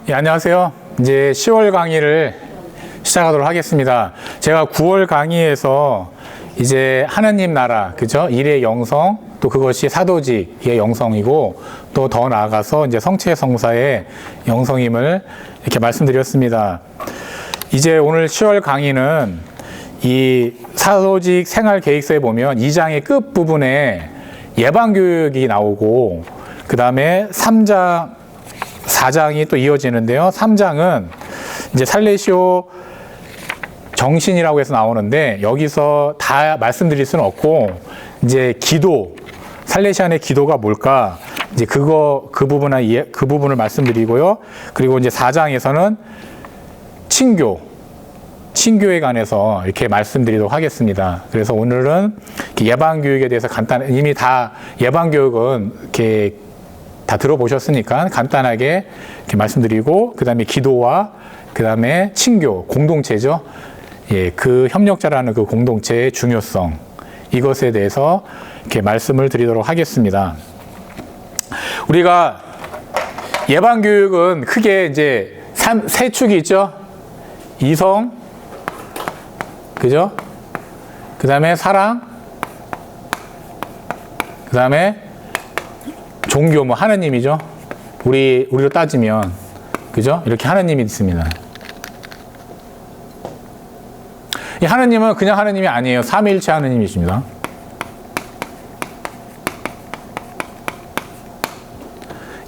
예, 안녕하세요. 이제 10월 강의를 시작하도록 하겠습니다. 제가 9월 강의에서 이제 하느님 나라, 그죠? 일의 영성, 또 그것이 사도직의 영성이고, 또 더 나아가서 이제 성체 성사의 영성임을 이렇게 말씀드렸습니다. 이제 오늘 10월 강의는 이 사도직 생활 계획서에 보면 2장의 끝 부분에 예방교육이 나오고, 그 다음에 3장, 4장이 또 이어지는데요. 3장은 이제 살레시오 정신이라고 해서 나오는데, 여기서 다 말씀드릴 수는 없고, 이제 기도, 살레시안의 기도가 뭘까? 이제 그 부분을 말씀드리고요. 그리고 이제 4장에서는 친교에 관해서 이렇게 말씀드리도록 하겠습니다. 그래서 오늘은 예방교육에 대해서 이미 다 예방교육은 이렇게 다 들어보셨으니까 간단하게 이렇게 말씀드리고, 그 다음에 기도와 그 다음에 친교, 공동체죠. 예, 그 협력자라는 그 공동체의 중요성, 이것에 대해서 이렇게 말씀을 드리도록 하겠습니다. 우리가 예방교육은 크게 이제 세 축이 있죠. 이성, 그죠? 그 다음에 사랑, 그 다음에 종교, 뭐 하느님이죠. 우리로 따지면, 그죠? 이렇게 하느님이 있습니다. 이 하느님은 그냥 하느님이 아니에요. 삼위일체 하느님이십니다.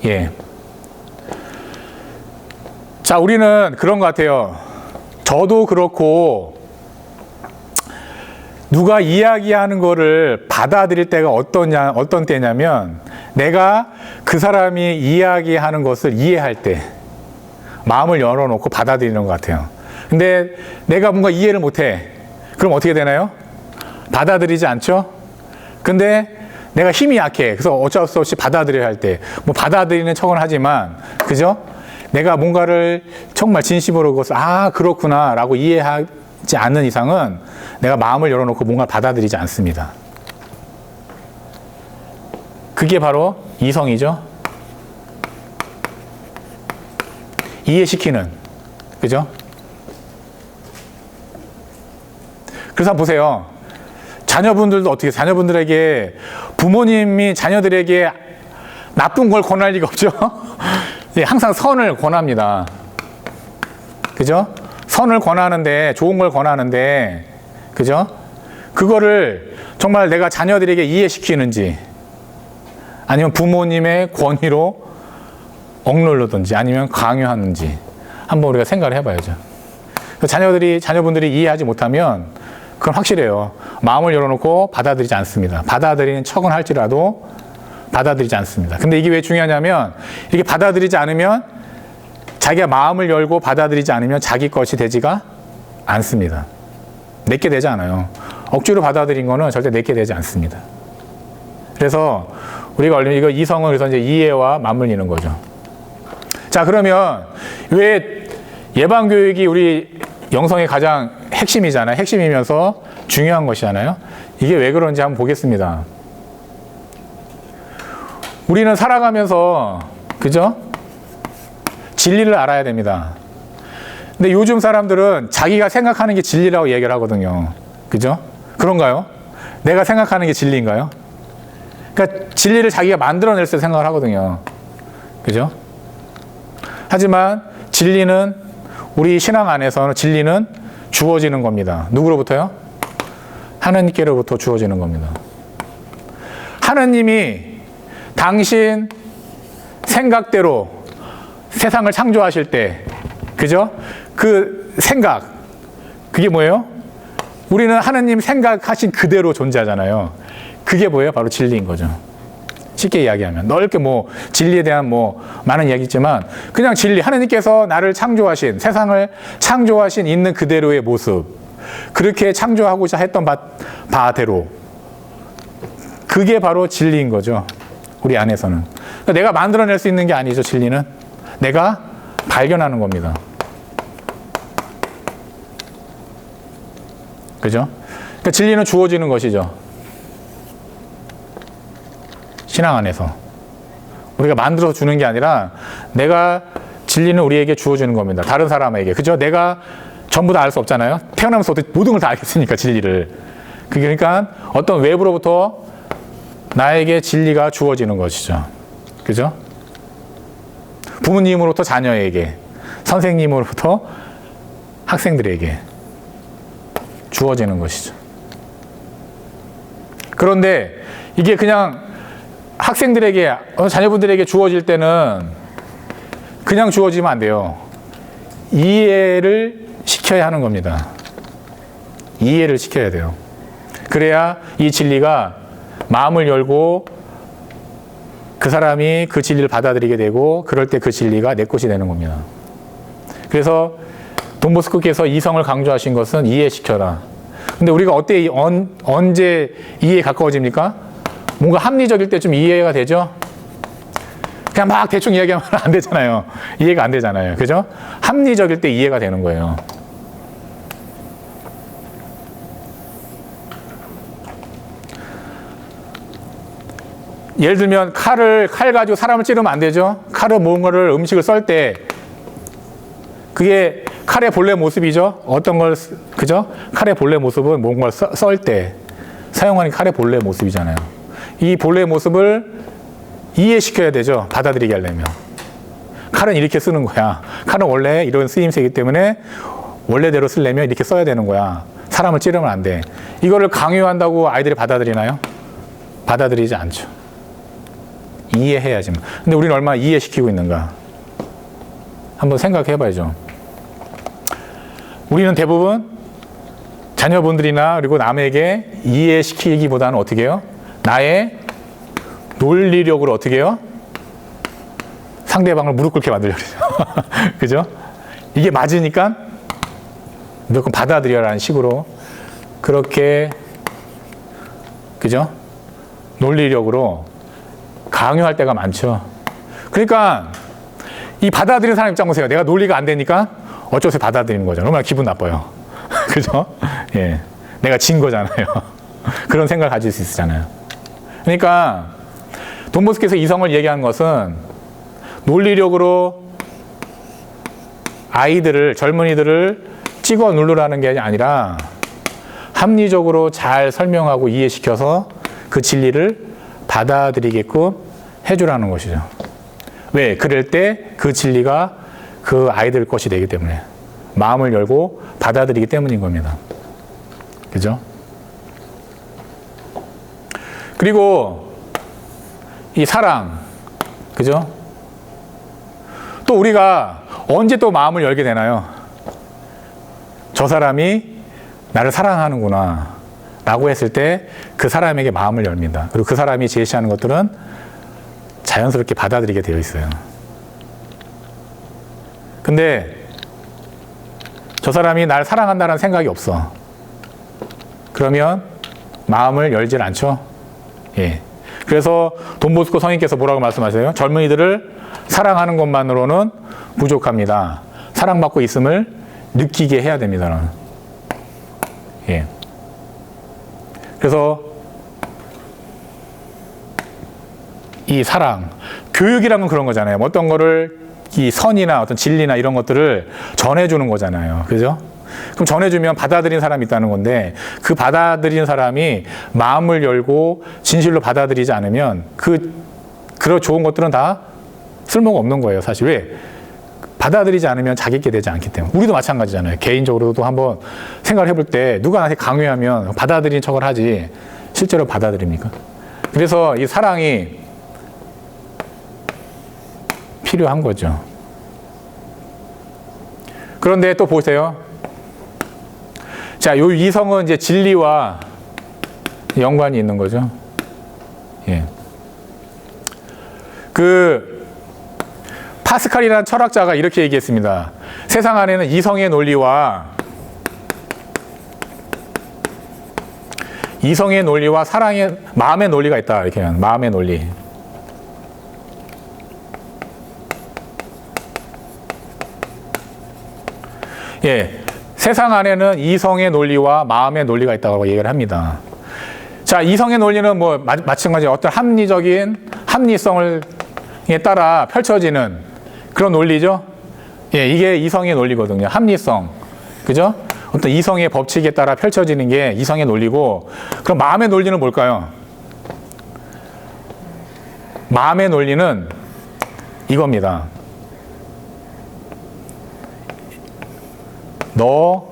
예. 자, 우리는 그런 것 같아요. 저도 그렇고, 누가 이야기하는 거를 받아들일 때가 어떤 때냐면, 내가 그 사람이 이야기하는 것을 이해할 때, 마음을 열어놓고 받아들이는 것 같아요. 근데 내가 뭔가 이해를 못해. 그럼 어떻게 되나요? 받아들이지 않죠? 근데 내가 힘이 약해. 그래서 어쩔 수 없이 받아들여야 할 때, 뭐 받아들이는 척은 하지만, 그죠? 내가 뭔가를 정말 진심으로 그것을, 그렇구나, 라고 이해하지 않는 이상은 내가 마음을 열어놓고 뭔가를 받아들이지 않습니다. 그게 바로 이성이죠. 이해시키는. 그죠? 그래서 한번 보세요. 자녀분들도 어떻게, 자녀분들에게, 부모님이 자녀들에게 나쁜 걸 권할 리가 없죠? 항상 선을 권합니다. 그죠? 선을 권하는데, 좋은 걸 권하는데, 그죠? 그거를 정말 내가 자녀들에게 이해시키는지, 아니면 부모님의 권위로 억누르든지, 아니면 강요하는지, 한번 우리가 생각을 해봐야죠. 자녀분들이 이해하지 못하면, 그건 확실해요. 마음을 열어놓고 받아들이지 않습니다. 받아들이는 척은 할지라도 받아들이지 않습니다. 근데 이게 왜 중요하냐면, 이렇게 받아들이지 않으면, 자기가 마음을 열고 받아들이지 않으면 자기 것이 되지가 않습니다. 내게 되지 않아요. 억지로 받아들인 거는 절대 내게 되지 않습니다. 그래서 우리가 이거 이성은 그래서 이제 이해와 맞물리는 거죠. 자, 그러면 왜 예방교육이 우리 영성의 가장 핵심이잖아요. 핵심이면서 중요한 것이잖아요. 이게 왜 그런지 한번 보겠습니다. 우리는 살아가면서, 그죠? 진리를 알아야 됩니다. 근데 요즘 사람들은 자기가 생각하는 게 진리라고 얘기를 하거든요. 그죠? 그런가요? 내가 생각하는 게 진리인가요? 그러니까 진리를 자기가 만들어낼 때 생각을 하거든요. 그죠? 하지만 진리는, 우리 신앙 안에서는 진리는 주어지는 겁니다. 누구로부터요? 하느님께로부터 주어지는 겁니다. 하느님이 당신 생각대로 세상을 창조하실 때, 그죠? 그 생각, 그게 뭐예요? 우리는 하느님 생각하신 그대로 존재하잖아요. 그게 뭐예요? 바로 진리인 거죠. 쉽게 이야기하면. 넓게 뭐 진리에 대한 뭐 많은 이야기 있지만, 그냥 진리, 하느님께서 나를 창조하신, 세상을 창조하신 있는 그대로의 모습, 그렇게 창조하고자 했던 바대로, 그게 바로 진리인 거죠. 우리 안에서는. 그러니까 내가 만들어낼 수 있는 게 아니죠. 진리는 내가 발견하는 겁니다. 그죠? 그러니까 진리는 주어지는 것이죠. 신앙 안에서. 우리가 만들어 주는 게 아니라 내가 진리는 우리에게 주어지는 겁니다. 다른 사람에게. 그죠? 내가 전부 다 알 수 없잖아요. 태어나면서 어떻게 모든 걸 다 알겠으니까, 진리를. 그러니까 어떤 외부로부터 나에게 진리가 주어지는 것이죠. 그죠? 부모님으로부터 자녀에게, 선생님으로부터 학생들에게 주어지는 것이죠. 그런데 이게 그냥 학생들에게, 자녀분들에게 주어질 때는 그냥 주어지면 안 돼요. 이해를 시켜야 하는 겁니다. 이해를 시켜야 돼요. 그래야 이 진리가 마음을 열고 그 사람이 그 진리를 받아들이게 되고, 그럴 때 그 진리가 내 것이 되는 겁니다. 그래서 돈보스코께서 이성을 강조하신 것은 이해시켜라. 근데 우리가 언제 이해에 가까워집니까? 뭔가 합리적일 때 좀 이해가 되죠? 그냥 막 대충 이야기하면 안 되잖아요. 이해가 안 되잖아요. 그죠? 합리적일 때 이해가 되는 거예요. 예를 들면 칼 가지고 사람을 찌르면 안 되죠? 칼을 뭔가를 음식을 썰 때 그게 칼의 본래 모습이죠? 어떤 걸, 그죠? 칼의 본래 모습은 뭔가를 썰 때 사용하는 칼의 본래 모습이잖아요. 이 본래 모습을 이해시켜야 되죠. 받아들이게 하려면. 칼은 이렇게 쓰는 거야. 칼은 원래 이런 쓰임새이기 때문에 원래대로 쓰려면 이렇게 써야 되는 거야. 사람을 찌르면 안 돼. 이거를 강요한다고 아이들이 받아들이나요? 받아들이지 않죠. 이해해야지. 근데 우리는 얼마나 이해시키고 있는가? 한번 생각해 봐야죠. 우리는 대부분 자녀분들이나 그리고 남에게 이해시키기보다는 어떻게 해요? 나의 논리력으로 어떻게 해요? 상대방을 무릎 꿇게 만들려고 그러죠. 그죠? 이게 맞으니까 무조건 받아들여라는 식으로 그렇게, 그죠? 논리력으로 강요할 때가 많죠. 그러니까 이 받아들이는 사람 입장 보세요. 내가 논리가 안 되니까 어쩌서 받아들이는 거죠. 얼마나 기분 나빠요. 그죠? 예. 내가 진 거잖아요. 그런 생각을 가질 수 있잖아요. 그러니까 돈보스께서 이성을 얘기하는 것은 논리력으로 아이들을, 젊은이들을 찍어 누르라는 게 아니라 합리적으로 잘 설명하고 이해시켜서 그 진리를 받아들이게끔 해주라는 것이죠. 왜? 그럴 때 그 진리가 그 아이들 것이 되기 때문에, 마음을 열고 받아들이기 때문인 겁니다. 그죠? 그리고 이 사랑, 그죠? 또 우리가 언제 또 마음을 열게 되나요? 저 사람이 나를 사랑하는구나 라고 했을 때 그 사람에게 마음을 열립니다. 그리고 그 사람이 제시하는 것들은 자연스럽게 받아들이게 되어 있어요. 근데 저 사람이 날 사랑한다는 생각이 없어. 그러면 마음을 열질 않죠. 예. 그래서 돈보스코 성인께서 뭐라고 말씀하세요? 젊은이들을 사랑하는 것만으로는 부족합니다. 사랑받고 있음을 느끼게 해야 됩니다. 예. 그래서 이 사랑, 교육이란 건 그런 거잖아요. 어떤 거를 이 선이나 어떤 진리나 이런 것들을 전해주는 거잖아요. 그죠? 그럼 전해주면 받아들이는 사람이 있다는 건데, 그 받아들이는 사람이 마음을 열고 진실로 받아들이지 않으면 그런 좋은 것들은 다 쓸모가 없는 거예요, 사실. 왜? 받아들이지 않으면 자기게 되지 않기 때문에. 우리도 마찬가지잖아요. 개인적으로도 한번 생각을 해볼 때 누가 나한테 강요하면 받아들이는 척을 하지 실제로 받아들입니까? 그래서 이 사랑이 필요한 거죠. 그런데 또 보세요. 자, 요 이성은 이제 진리와 연관이 있는 거죠. 예. 파스칼이라는 철학자가 이렇게 얘기했습니다. 세상 안에는 이성의 논리와 사랑의, 마음의 논리가 있다. 이렇게 하면 마음의 논리. 예, 세상 안에는 이성의 논리와 마음의 논리가 있다고 얘기를 합니다. 자, 이성의 논리는 뭐 마찬가지 어떤 합리성에 따라 펼쳐지는 그런 논리죠. 예, 이게 이성의 논리거든요. 합리성. 그죠? 어떤 이성의 법칙에 따라 펼쳐지는 게 이성의 논리고, 그럼 마음의 논리는 뭘까요? 마음의 논리는 이겁니다. 너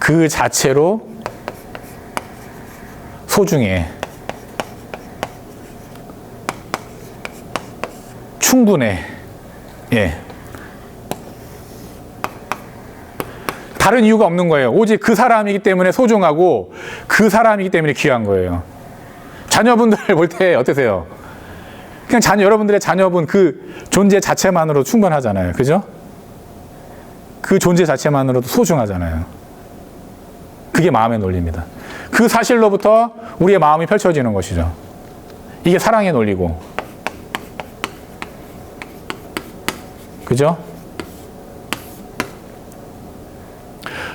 그 자체로 소중해. 충분해. 예. 다른 이유가 없는 거예요. 오직 그 사람이기 때문에 소중하고 그 사람이기 때문에 귀한 거예요. 자녀분들 볼 때 어떠세요? 그냥 여러분들의 자녀분 그 존재 자체만으로도 충분하잖아요. 그죠? 그 존재 자체만으로도 소중하잖아요. 그게 마음의 논리입니다. 그 사실로부터 우리의 마음이 펼쳐지는 것이죠. 이게 사랑의 논리고. 그죠?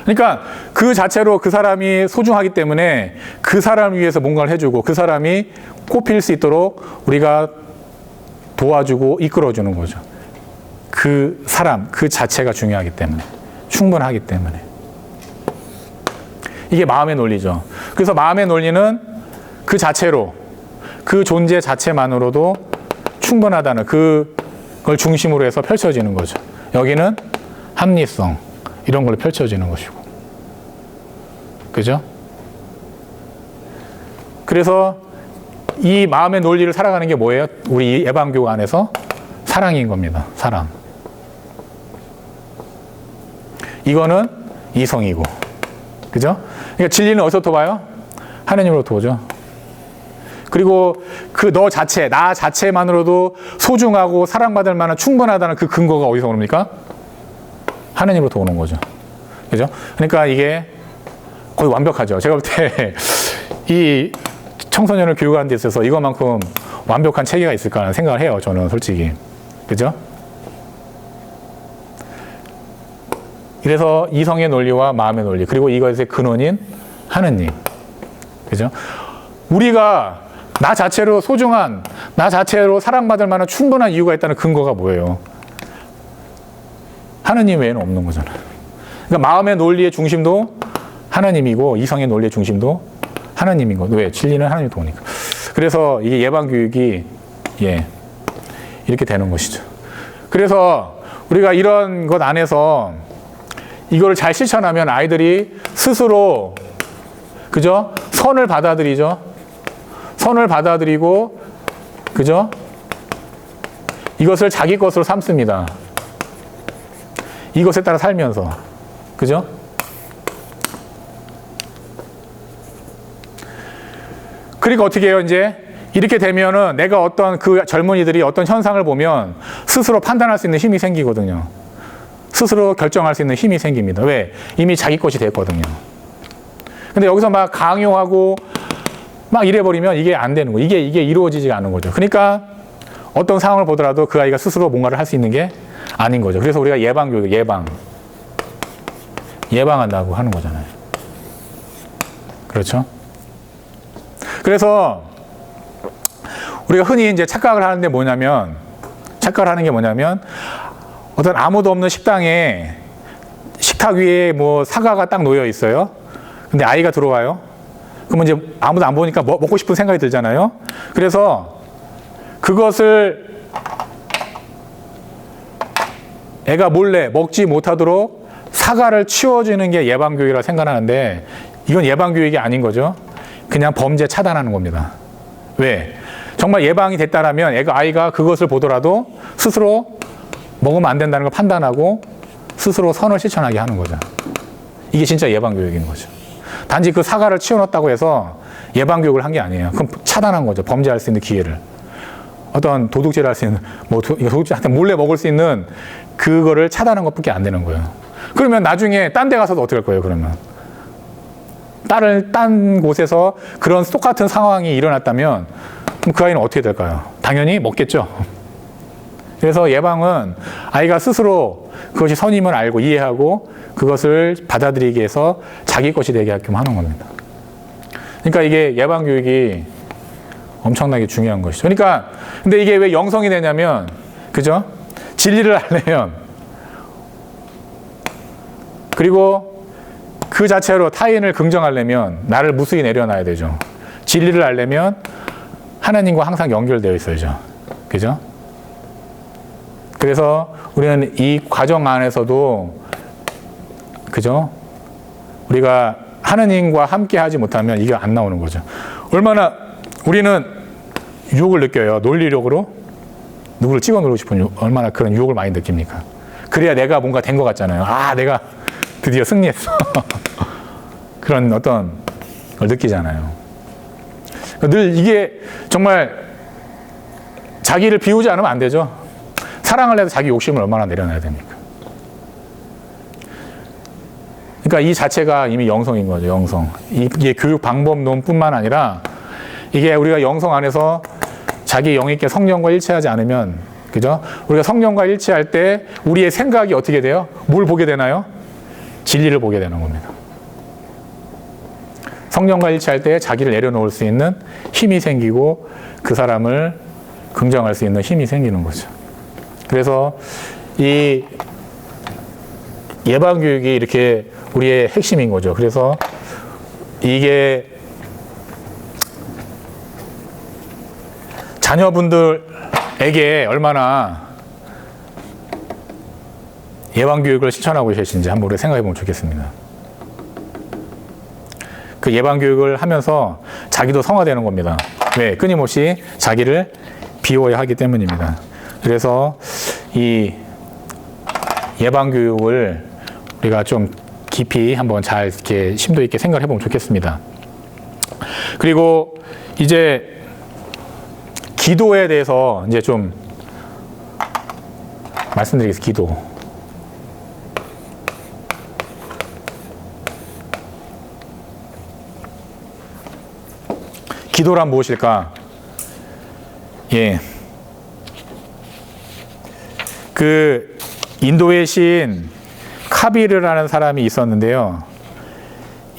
그러니까 그 자체로 그 사람이 소중하기 때문에 그 사람을 위해서 뭔가를 해주고 그 사람이 꽃필 수 있도록 우리가 도와주고 이끌어주는 거죠. 그 사람, 그 자체가 중요하기 때문에, 충분하기 때문에. 이게 마음의 논리죠. 그래서 마음의 논리는 그 자체로, 그 존재 자체만으로도 충분하다는 그걸 중심으로 해서 펼쳐지는 거죠. 여기는 합리성, 이런 걸로 펼쳐지는 것이고. 그죠? 그래서 이 마음의 논리를 살아가는 게 뭐예요? 우리 예방교육 안에서 사랑인 겁니다. 사랑. 이거는 이성이고. 그죠? 그러니까 진리는 어디서부터 봐요? 하느님으로부터 오죠. 그리고 그 너 자체, 나 자체만으로도 소중하고 사랑받을 만한 충분하다는 그 근거가 어디서 오릅니까? 하느님으로부터 오는 거죠. 그죠? 그러니까 이게 거의 완벽하죠. 제가 볼 때 이 청소년을 교육하는 데 있어서 이것만큼 완벽한 체계가 있을까 하는 생각을 해요. 저는 솔직히. 그죠? 그래서 이성의 논리와 마음의 논리, 그리고 이것의 근원인 하느님. 그죠? 우리가 나 자체로 소중한, 나 자체로 사랑받을 만한 충분한 이유가 있다는 근거가 뭐예요? 하느님 외에는 없는 거잖아요. 그러니까 마음의 논리의 중심도 하나님이고 이성의 논리의 중심도 하나님인 거죠. 왜? 진리는 하나님이 도우니까. 그래서 이게 예방교육이 이렇게 되는 것이죠. 그래서 우리가 이런 것 안에서 이거를 잘 실천하면 아이들이 스스로, 그죠? 선을 받아들이죠. 선을 받아들이고, 그죠? 이것을 자기 것으로 삼습니다. 이것에 따라 살면서. 그죠? 그러니까 어떻게 해요, 이제? 이렇게 되면은 내가 어떤 그 젊은이들이 어떤 현상을 보면 스스로 판단할 수 있는 힘이 생기거든요. 스스로 결정할 수 있는 힘이 생깁니다. 왜? 이미 자기 것이 됐거든요. 근데 여기서 막 강요하고 막 이래버리면 이게 안 되는 거예요. 이게 이루어지지가 않은 거죠. 그러니까 어떤 상황을 보더라도 그 아이가 스스로 뭔가를 할 수 있는 게 아닌 거죠. 그래서 우리가 예방교육, 예방한다고 하는 거잖아요. 그렇죠? 그래서 우리가 흔히 이제 착각을 하는 게 뭐냐면 어떤 아무도 없는 식당에 식탁 위에 뭐 사과가 딱 놓여 있어요. 근데 아이가 들어와요. 그러면 이제 아무도 안 보니까 먹고 싶은 생각이 들잖아요. 그래서 그것을 애가 몰래 먹지 못하도록 사과를 치워주는 게 예방교육이라고 생각하는데 이건 예방교육이 아닌 거죠. 그냥 범죄 차단하는 겁니다. 왜? 정말 예방이 됐다라면 아이가 그것을 보더라도 스스로 먹으면 안 된다는 걸 판단하고 스스로 선을 실천하게 하는 거죠. 이게 진짜 예방교육인 거죠. 단지 그 사과를 치워놨다고 해서 예방교육을 한 게 아니에요. 그럼 차단한 거죠. 범죄할 수 있는 기회를. 어떤 도둑질을 할 수 있는, 도둑질한테 몰래 먹을 수 있는 그거를 차단한 것밖에 안 되는 거예요. 그러면 나중에 딴 데 가서도 어떻게 할 거예요, 그러면? 딴 곳에서 그런 똑같은 상황이 일어났다면 그럼 그 아이는 어떻게 될까요? 당연히 먹겠죠. 그래서 예방은 아이가 스스로 그것이 선임을 알고 이해하고 그것을 받아들이게 해서 자기 것이 되게 하게끔 하는 겁니다. 그러니까 이게 예방교육이 엄청나게 중요한 것이죠. 그러니까 근데 이게 왜 영성이 되냐면, 그죠? 진리를 알려면, 그리고 그 자체로 타인을 긍정하려면 나를 무수히 내려놔야 되죠. 진리를 알려면 하나님과 항상 연결되어 있어야죠. 그죠? 그래서 우리는 이 과정 안에서도, 그죠? 우리가 하나님과 함께 하지 못하면 이게 안 나오는 거죠. 얼마나 우리는 유혹을 느껴요. 논리력으로 누구를 찍어 누르고 싶은 얼마나 그런 유혹을 많이 느낍니까? 그래야 내가 뭔가 된 것 같잖아요. 아, 내가 드디어 승리했어. 그런 어떤 걸 느끼잖아요. 늘 이게 정말 자기를 비우지 않으면 안 되죠. 사랑을 해도 자기 욕심을 얼마나 내려놔야 됩니까? 그러니까 이 자체가 이미 영성인 거죠. 영성. 이게 교육 방법론뿐만 아니라 이게 우리가 영성 안에서 자기 영 있게 성령과 일치하지 않으면, 그죠? 우리가 성령과 일치할 때 우리의 생각이 어떻게 돼요? 뭘 보게 되나요? 진리를 보게 되는 겁니다. 성령과 일치할 때 자기를 내려놓을 수 있는 힘이 생기고 그 사람을 긍정할 수 있는 힘이 생기는 거죠. 그래서 이 예방교육이 이렇게 우리의 핵심인 거죠. 그래서 이게 자녀분들에게 얼마나 예방교육을 실천하고 계신지 한번 우리 생각해 보면 좋겠습니다. 그 예방교육을 하면서 자기도 성화되는 겁니다. 왜? 끊임없이 자기를 비워야 하기 때문입니다. 그래서 이 예방교육을 우리가 좀 깊이 한번 잘 이렇게 심도 있게 생각해 보면 좋겠습니다. 그리고 이제 기도에 대해서 이제 좀 말씀드리겠습니다. 기도. 기도란 무엇일까? 예. 그 인도의 시인 카비르라는 사람이 있었는데요.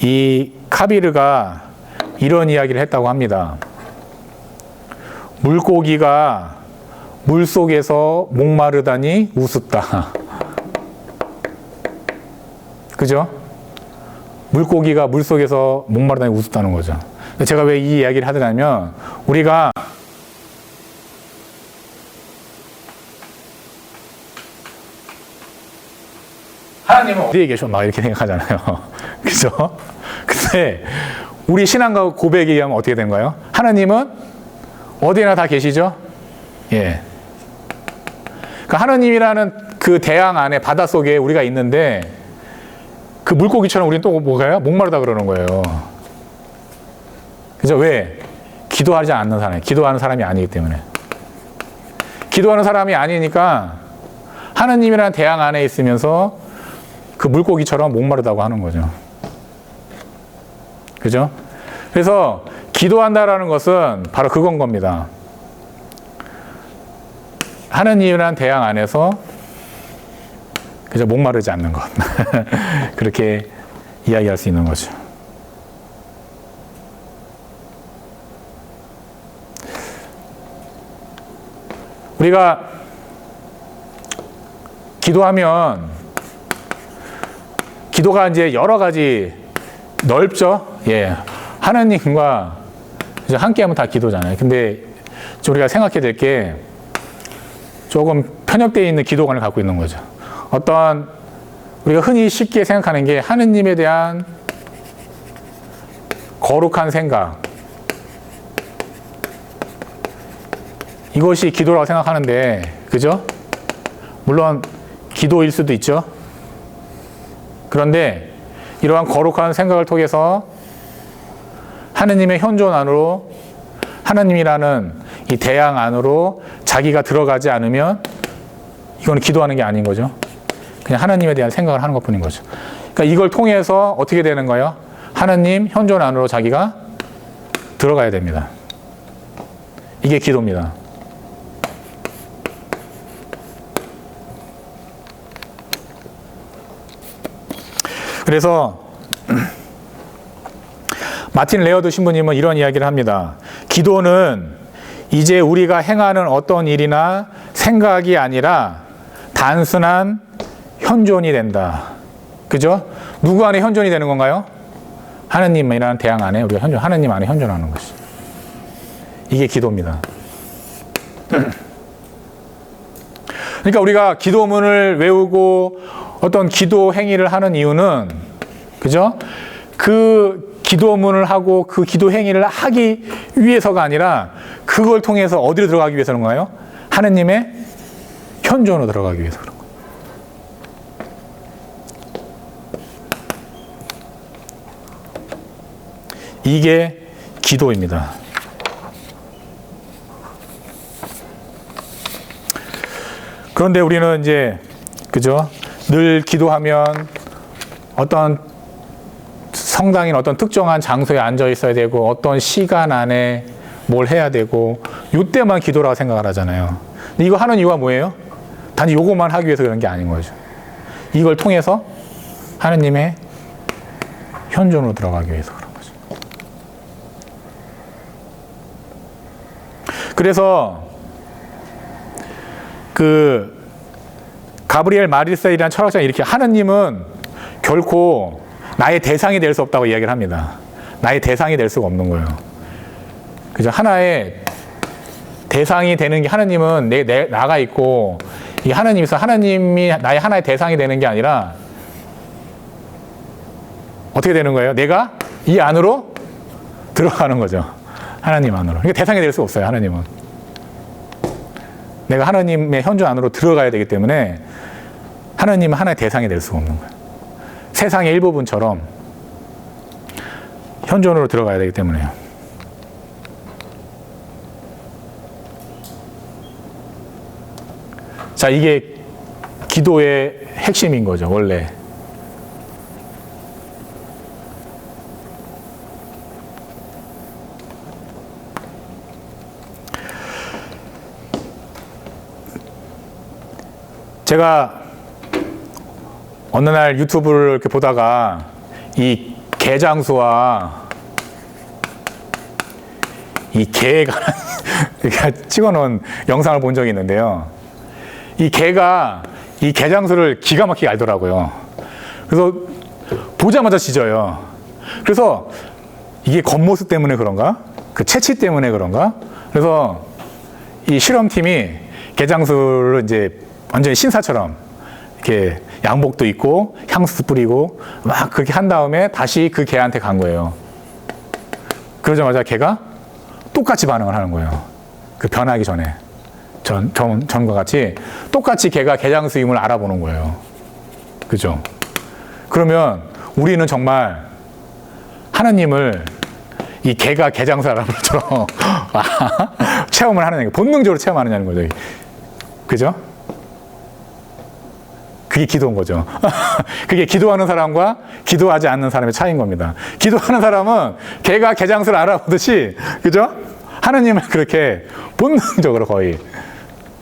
이 카비르가 이런 이야기를 했다고 합니다. 물고기가 물 속에서 목마르다니 우습다. 그죠? 물고기가 물 속에서 목마르다니 우습다는 거죠. 제가 왜 이 이야기를 하더냐면, 우리가 하나님은 어디에 계셔? 막 이렇게 생각하잖아요. 그죠? 근데 우리 신앙과 고백에 의하면 어떻게 되는 거예요? 하나님은 어디나 다 계시죠? 예. 그러니까 하나님이라는 그 대양 안에 바닷속에 우리가 있는데 그 물고기처럼 우리는 또 뭐가요? 목마르다 그러는 거예요. 그죠? 왜? 기도하지 않는 사람이, 기도하는 사람이 아니기 때문에. 기도하는 사람이 아니니까 하나님이라는 대양 안에 있으면서 그 물고기처럼 목마르다고 하는 거죠. 그죠? 그래서 기도한다라는 것은 바로 그건 겁니다. 하나님이라는 대양 안에서 그저 목마르지 않는 것. 그렇게 이야기할 수 있는 거죠. 우리가 기도하면 기도가 이제 여러 가지 넓죠. 예, 하나님과 함께하면 다 기도잖아요. 근데 우리가 생각해야 될 게 조금 편협되어 있는 기도관을 갖고 있는 거죠. 어떤 우리가 흔히 쉽게 생각하는 게 하느님에 대한 거룩한 생각, 이것이 기도라고 생각하는데, 그죠? 물론 기도일 수도 있죠. 그런데 이러한 거룩한 생각을 통해서 하느님의 현존 안으로, 하나님이라는 이 대양 안으로 자기가 들어가지 않으면 이건 기도하는 게 아닌 거죠. 그냥 하나님에 대한 생각을 하는 것뿐인 거죠. 그러니까 이걸 통해서 어떻게 되는 거예요? 하나님 현존 안으로 자기가 들어가야 됩니다. 이게 기도입니다. 그래서 마틴 레어드 신부님은 이런 이야기를 합니다. 기도는 이제 우리가 행하는 어떤 일이나 생각이 아니라 단순한 현존이 된다. 그죠? 누구 안에 현존이 되는 건가요? 하느님이라는 대양 안에 우리가 하느님 안에 현존하는 것이. 이게 기도입니다. 그러니까 우리가 기도문을 외우고 어떤 기도 행위를 하는 이유는, 그죠? 그 기도문을 하고 그 기도 행위를 하기 위해서가 아니라 그걸 통해서 어디로 들어가기 위해서 그런 거예요? 하느님의 현존으로 들어가기 위해서 그런 거예요. 이게 기도입니다. 그런데 우리는 이제, 그죠? 늘 기도하면 어떤 성당인 어떤 특정한 장소에 앉아 있어야 되고 어떤 시간 안에 뭘 해야 되고 이때만 기도라고 생각을 하잖아요. 근데 이거 하는 이유가 뭐예요? 단지 요것만 하기 위해서 그런 게 아닌 거죠. 이걸 통해서 하느님의 현존으로 들어가기 위해서 그런 거죠. 그래서 그 가브리엘 마르셀이라는 철학자가 이렇게, 하느님은 결코 나의 대상이 될 수 없다고 이야기를 합니다. 나의 대상이 될 수가 없는 거예요. 그죠? 하나의 대상이 되는 게, 하느님은 나가 있고, 이 하느님에서 하느님이 나의 하나의 대상이 되는 게 아니라 어떻게 되는 거예요? 내가 이 안으로 들어가는 거죠. 하나님 안으로. 그러니까 대상이 될 수가 없어요, 하느님은. 내가 하나님의 현존 안으로 들어가야 되기 때문에 하나님은 하나의 대상이 될 수가 없는 거예요. 세상의 일부분처럼 현존으로 들어가야 되기 때문에요. 자, 이게 기도의 핵심인 거죠, 원래. 제가 어느 날 유튜브를 이렇게 보다가 이 개장수와 이 개에 관한 찍어놓은 영상을 본 적이 있는데요. 이 개가 이 개장수를 기가 막히게 알더라고요. 그래서 보자마자 짖어요. 그래서 이게 겉모습 때문에 그런가? 그 채취 때문에 그런가? 그래서 이 실험팀이 개장수를 이제 완전히 신사처럼 이렇게 양복도 입고 향수 뿌리고 막 그렇게 한 다음에 다시 그 개한테 간 거예요. 그러자마자 개가 똑같이 반응을 하는 거예요. 그 변하기 전에. 전과 같이 똑같이 개가 개장수임을 알아보는 거예요. 그죠? 그러면 우리는 정말 하나님을 이 개가 개장수 알아보는 것처럼 체험을 하느냐, 본능적으로 체험하느냐는 거죠. 그죠? 그게 기도인 거죠. 그게 기도하는 사람과 기도하지 않는 사람의 차이인 겁니다. 기도하는 사람은 개가 개장수를 알아보듯이, 그죠? 하느님을 그렇게 본능적으로 거의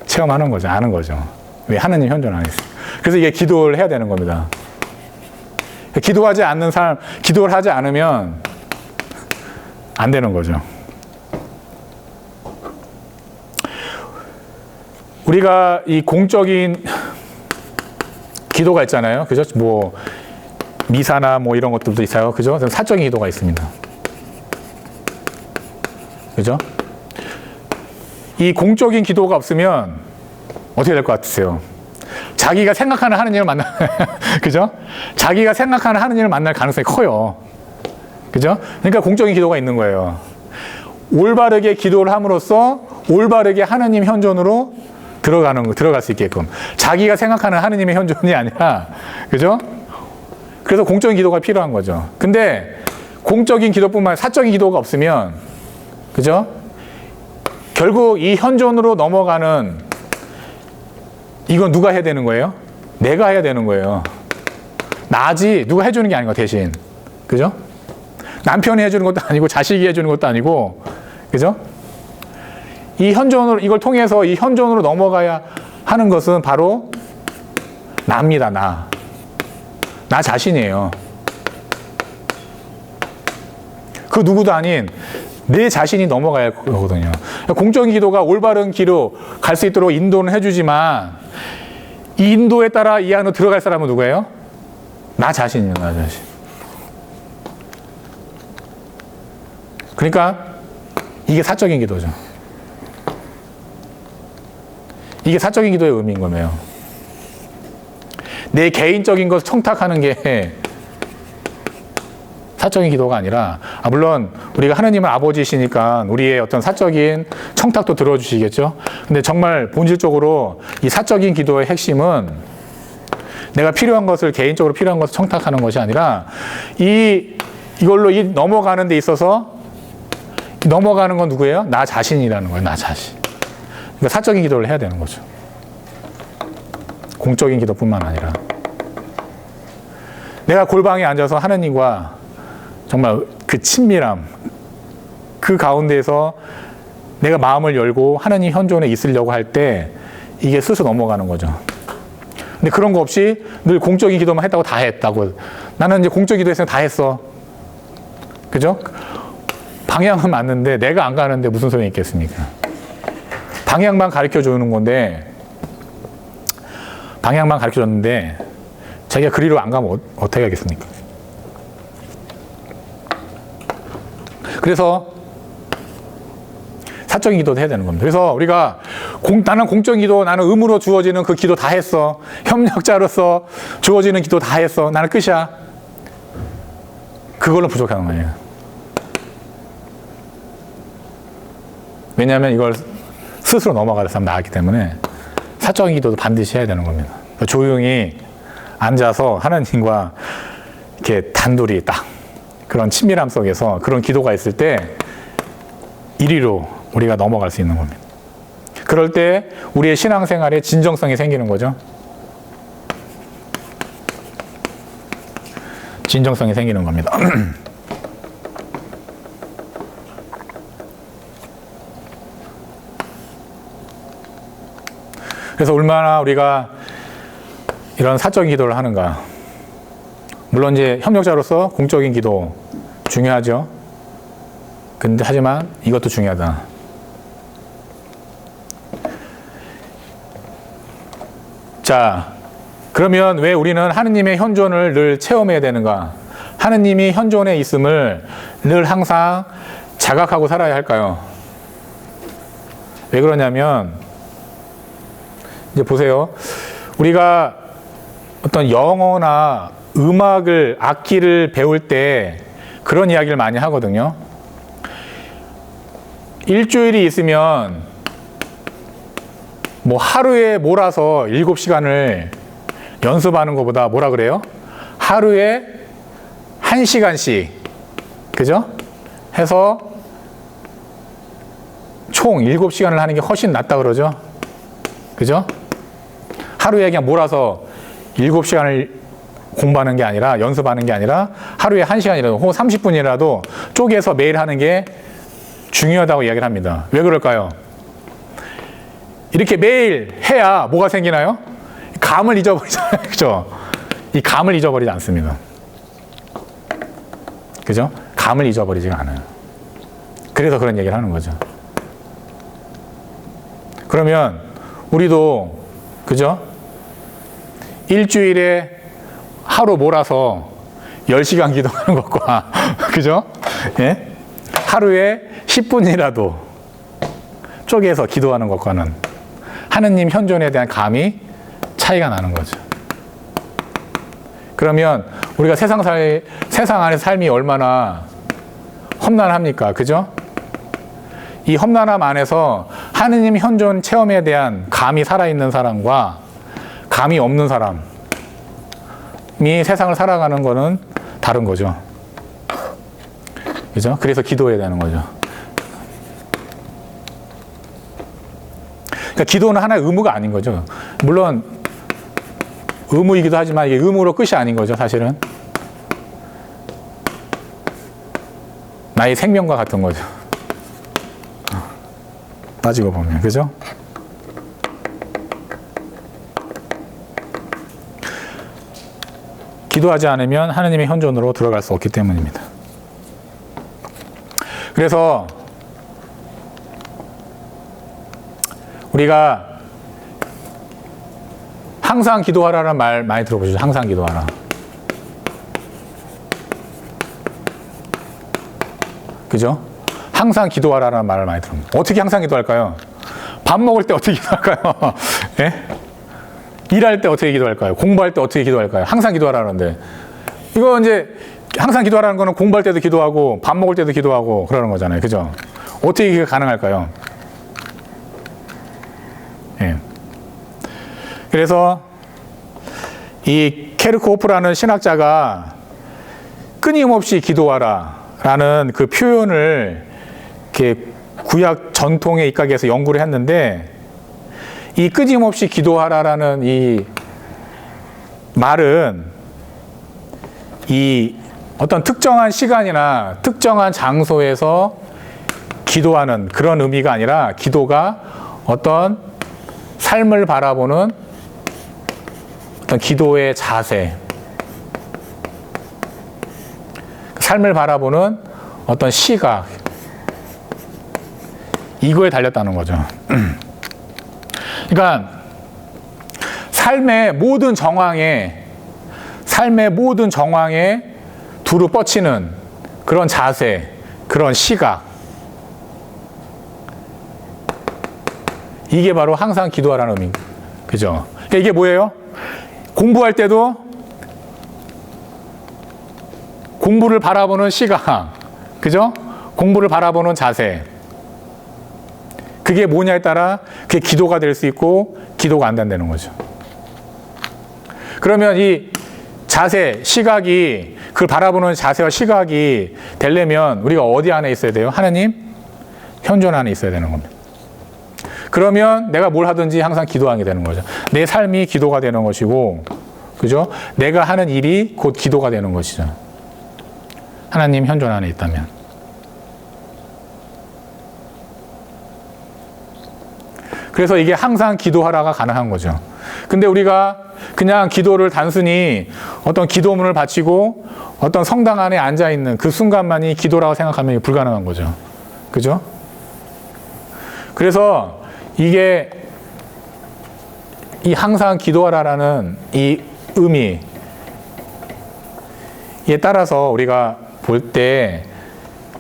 체험하는 거죠. 아는 거죠. 왜? 하느님 현존 안에 있어요. 그래서 이게 기도를 해야 되는 겁니다. 기도하지 않는 사람, 기도를 하지 않으면 안 되는 거죠. 우리가 이 공적인 기도가 있잖아요. 그죠? 뭐, 미사나 뭐 이런 것들도 있어요. 그죠? 사적인 기도가 있습니다. 그죠? 이 공적인 기도가 없으면 어떻게 될 것 같으세요? 자기가 생각하는 하느님을 만나, 그죠? 자기가 생각하는 하느님을 만날 가능성이 커요. 그죠? 그러니까 공적인 기도가 있는 거예요. 올바르게 기도를 함으로써 올바르게 하느님 현존으로 들어갈 수 있게끔. 자기가 생각하는 하느님의 현존이 아니라, 그죠? 그래서 공적인 기도가 필요한 거죠. 근데 공적인 기도뿐만 아니라 사적인 기도가 없으면, 그죠? 결국 이 현존으로 넘어가는, 이건 누가 해야 되는 거예요? 내가 해야 되는 거예요. 나지, 누가 해주는 게 아닌 거 대신. 그죠? 남편이 해주는 것도 아니고, 자식이 해주는 것도 아니고, 그죠? 이 현존으로, 이걸 통해서 이 현존으로 넘어가야 하는 것은 바로 나입니다, 나. 나 자신이에요. 그 누구도 아닌 내 자신이 넘어가야 할 거거든요. 공적인 기도가 올바른 길로 갈 수 있도록 인도는 해주지만, 이 인도에 따라 이 안으로 들어갈 사람은 누구예요? 나 자신이에요, 나 자신. 그러니까 이게 사적인 기도죠. 이게 사적인 기도의 의미인 거예요. 내 개인적인 것을 청탁하는 게 사적인 기도가 아니라, 물론 우리가 하느님은 아버지시니까 우리의 어떤 사적인 청탁도 들어주시겠죠. 근데 정말 본질적으로 이 사적인 기도의 핵심은 내가 필요한 것을, 개인적으로 필요한 것을 청탁하는 것이 아니라 이걸로 넘어가는 데 있어서 넘어가는 건 누구예요? 나 자신이라는 거예요. 나 자신. 그러니까 사적인 기도를 해야 되는 거죠. 공적인 기도뿐만 아니라. 내가 골방에 앉아서 하느님과 정말 그 친밀함, 그 가운데에서 내가 마음을 열고 하느님 현존에 있으려고 할 때 이게 스스로 넘어가는 거죠. 근데 그런 거 없이 늘 공적인 기도만 했다고 다 했다고. 나는 이제 공적인 기도 했으면 다 했어. 그죠? 방향은 맞는데 내가 안 가는데 무슨 소용이 있겠습니까? 방향만 가르쳐 주는 건데, 방향만 가르쳐 줬는데 자기가 그리로 안 가면 어떻게 하겠습니까? 그래서 사적인 기도도 해야 되는 겁니다. 그래서 우리가 나는 공적인 기도, 나는 의무로 주어지는 그 기도 다 했어. 협력자로서 주어지는 기도 다 했어. 나는 끝이야. 그걸로 부족한 거예요. 왜냐하면 이걸 스스로 넘어갈 사람 나왔기 때문에 사적인 기도도 반드시 해야 되는 겁니다. 조용히 앉아서 하나님과 이렇게 단둘이 딱 그런 친밀함 속에서 그런 기도가 있을 때 이리로 우리가 넘어갈 수 있는 겁니다. 그럴 때 우리의 신앙생활에 진정성이 생기는 거죠. 진정성이 생기는 겁니다. 그래서 얼마나 우리가 이런 사적인 기도를 하는가. 물론 이제 협력자로서 공적인 기도 중요하죠. 근데 하지만 이것도 중요하다. 자, 그러면 왜 우리는 하느님의 현존을 늘 체험해야 되는가? 하느님이 현존에 있음을 늘 항상 자각하고 살아야 할까요? 왜 그러냐면, 이제 보세요. 우리가 어떤 영어나 음악을, 악기를 배울 때 그런 이야기를 많이 하거든요. 일주일이 있으면 뭐 하루에 몰아서 7시간을 연습하는 것보다 뭐라 그래요? 하루에 1시간씩, 그죠? 해서 총 7시간을 하는 게 훨씬 낫다 그러죠? 그죠? 하루에 그냥 몰아서 7시간을 공부하는 게 아니라, 연습하는 게 아니라 하루에 1시간이라도 혹은 30분이라도 쪼개서 매일 하는 게 중요하다고 이야기를 합니다. 왜 그럴까요? 이렇게 매일 해야 뭐가 생기나요? 감을 잊어버리잖아요. 그죠? 이 감을 잊어버리지 않습니다. 그죠? 감을 잊어버리지가 않아요. 그래서 그런 얘기를 하는 거죠. 그러면 우리도, 그죠? 일주일에 하루 몰아서 10시간 기도하는 것과, 그죠? 예? 하루에 10분이라도 쪼개서 기도하는 것과는 하느님 현존에 대한 감이 차이가 나는 거죠. 그러면 우리가 세상 안에서 삶이 얼마나 험난합니까? 그죠? 이 험난함 안에서 하느님 현존 체험에 대한 감이 살아있는 사람과 감이 없는 사람이 세상을 살아가는 거는 다른 거죠. 그죠? 그래서 기도해야 되는 거죠. 그러니까 기도는 하나의 의무가 아닌 거죠. 물론 의무이기도 하지만 이게 의무로 끝이 아닌 거죠, 사실은. 나의 생명과 같은 거죠. 따지고 보면, 그죠? 기도하지 않으면 하느님의 현존으로 들어갈 수 없기 때문입니다. 그래서 우리가 항상 기도하라는 말 많이 들어보시죠. 항상 기도하라. 그죠? 항상 기도하라는 말을 많이 들어봅니다. 어떻게 항상 기도할까요? 밥 먹을 때 어떻게 기도할까요? 예? 일할 때 어떻게 기도할까요? 공부할 때 어떻게 기도할까요? 항상 기도하라는데. 이거 이제 항상 기도하라는 거는 공부할 때도 기도하고 밥 먹을 때도 기도하고 그러는 거잖아요. 그죠? 어떻게 이게 가능할까요? 예. 그래서 이 케르크호프라는 신학자가 끊임없이 기도하라 라는 그 표현을 이렇게 구약 전통에 입각해서 연구를 했는데, 이 끊임없이 기도하라라는 이 말은 이 어떤 특정한 시간이나 특정한 장소에서 기도하는 그런 의미가 아니라, 기도가 어떤 삶을 바라보는 어떤 기도의 자세, 삶을 바라보는 어떤 시각, 이거에 달렸다는 거죠. 그러니까 삶의 모든 정황에 두루 뻗치는 그런 자세, 그런 시각, 이게 바로 항상 기도하라는 의미입니다. 그죠? 그러니까 이게 뭐예요? 공부할 때도 공부를 바라보는 시각, 그죠? 공부를 바라보는 자세, 그게 뭐냐에 따라 그게 기도가 될 수 있고 기도가 안 된다는 거죠. 그러면 이 자세, 시각이, 그걸 바라보는 자세와 시각이 되려면 우리가 어디 안에 있어야 돼요? 하나님 현존 안에 있어야 되는 겁니다. 그러면 내가 뭘 하든지 항상 기도하게 되는 거죠. 내 삶이 기도가 되는 것이고, 그죠? 내가 하는 일이 곧 기도가 되는 것이죠. 하나님 현존 안에 있다면. 그래서 이게 항상 기도하라가 가능한 거죠. 근데 우리가 그냥 기도를 단순히 어떤 기도문을 바치고 어떤 성당 안에 앉아있는 그 순간만이 기도라고 생각하면 불가능한 거죠. 그죠? 그래서 이게 이 항상 기도하라라는 이 의미에 따라서 우리가 볼 때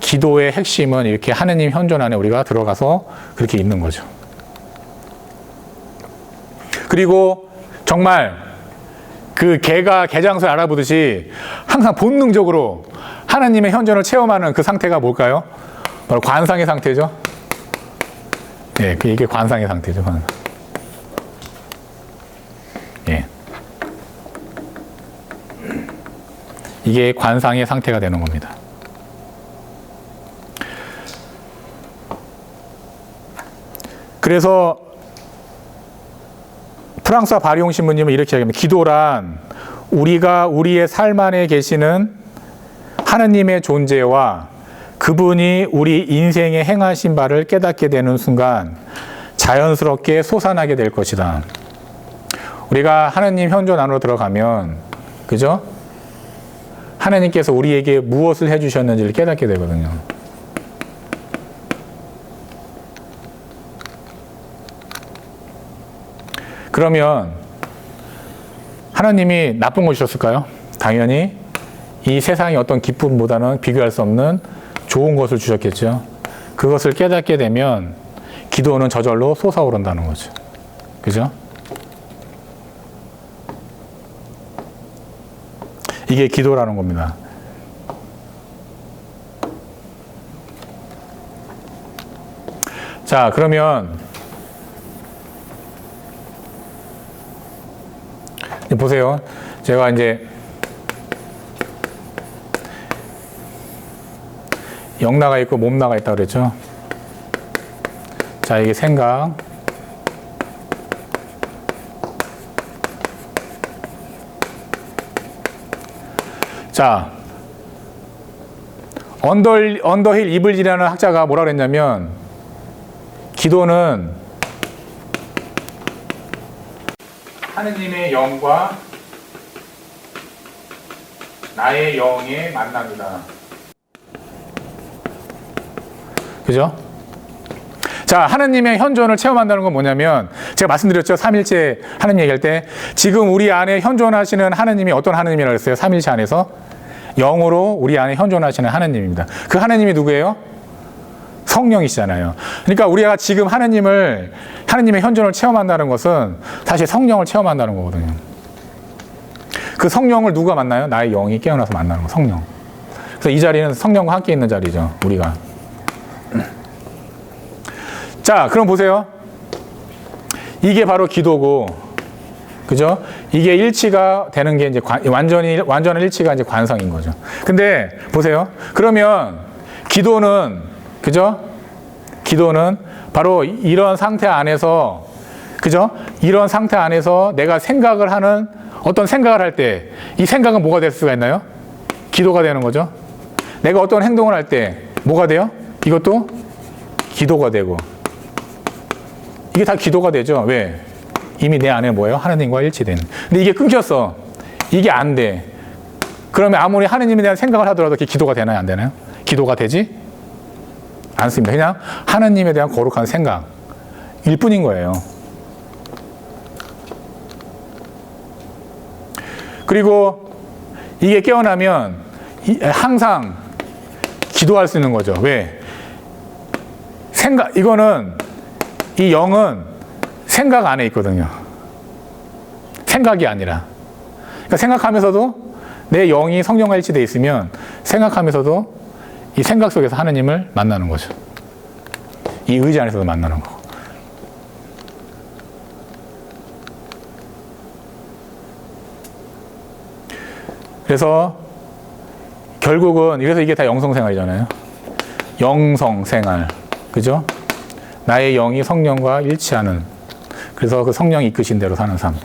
기도의 핵심은 이렇게 하느님 현존 안에 우리가 들어가서 그렇게 있는 거죠. 그리고 정말 그 개가 개장소를 알아보듯이 항상 본능적으로 하나님의 현존을 체험하는 그 상태가 뭘까요? 바로 관상의 상태죠. 예, 이게 관상의 상태죠. 예. 이게 관상의 상태가 되는 겁니다. 그래서 프랑스와 바리옹 신부님은 이렇게 얘기합니다. 기도란 우리가 우리의 삶 안에 계시는 하느님의 존재와 그분이 우리 인생에 행하신 바를 깨닫게 되는 순간 자연스럽게 솟아나게 될 것이다. 우리가 하느님 현존 안으로 들어가면, 그죠? 하나님께서 우리에게 무엇을 해주셨는지를 깨닫게 되거든요. 그러면 하나님이 나쁜 걸 주셨을까요? 당연히 이 세상의 어떤 기쁨보다는 비교할 수 없는 좋은 것을 주셨겠죠. 그것을 깨닫게 되면 기도는 저절로 솟아오른다는 거죠. 그죠? 이게 기도라는 겁니다. 자, 그러면 보세요. 제가 이제 영 나가 있고 몸 나가 있다고 그랬죠. 자, 이게 생각. 자, 언더힐 이블리라는 학자가 뭐라 그랬냐면, 기도는 하느님의 영과 나의 영의 만남이다. 그죠? 자, 하느님의 현존을 체험한다는 건 뭐냐면, 제가 말씀드렸죠. 삼일체 하느님 얘기할 때, 지금 우리 안에 현존하시는 하느님이 어떤 하느님이라고 했어요? 삼일체 안에서 영으로 우리 안에 현존하시는 하느님입니다. 그 하느님이 누구예요? 성령이시잖아요. 그러니까 우리가 지금 하느님의 현존을 체험한다는 것은 사실 성령을 체험한다는 거거든요. 그 성령을 누가 만나요? 나의 영이 깨어나서 만나는 거, 성령. 그래서 이 자리는 성령과 함께 있는 자리죠, 우리가. 자, 그럼 보세요. 이게 바로 기도고, 그죠? 이게 일치가 되는 게 이제 완전한 일치가 이제 관성인 거죠. 근데 보세요. 그러면 기도는, 그죠? 기도는 바로 이런 상태 안에서, 그죠? 이런 상태 안에서 내가 생각을 하는, 어떤 생각을 할 때, 이 생각은 뭐가 될 수가 있나요? 기도가 되는 거죠. 내가 어떤 행동을 할 때 뭐가 돼요? 이것도 기도가 되고. 이게 다 기도가 되죠. 왜? 이미 내 안에 뭐예요? 하나님과 일치되는. 근데 이게 끊겼어. 이게 안 돼. 그러면 아무리 하나님에 대한 생각을 하더라도 그게 기도가 되나요? 안 되나요? 기도가 되지 않습니다. 그냥 하나님에 대한 거룩한 생각일 뿐인 거예요. 그리고 이게 깨어나면 항상 기도할 수 있는 거죠. 왜? 이거는, 이 영은 생각 안에 있거든요. 생각이 아니라. 그러니까 생각하면서도 내 영이 성령과 일치되어 있으면 생각하면서도 이 생각 속에서 하느님을 만나는 거죠. 이 의지 안에서도 만나는 거고. 그래서 결국은, 이래서 이게 다 영성생활이잖아요. 영성생활. 그죠? 나의 영이 성령과 일치하는, 그래서 그 성령이 이끄신 대로 사는 삶.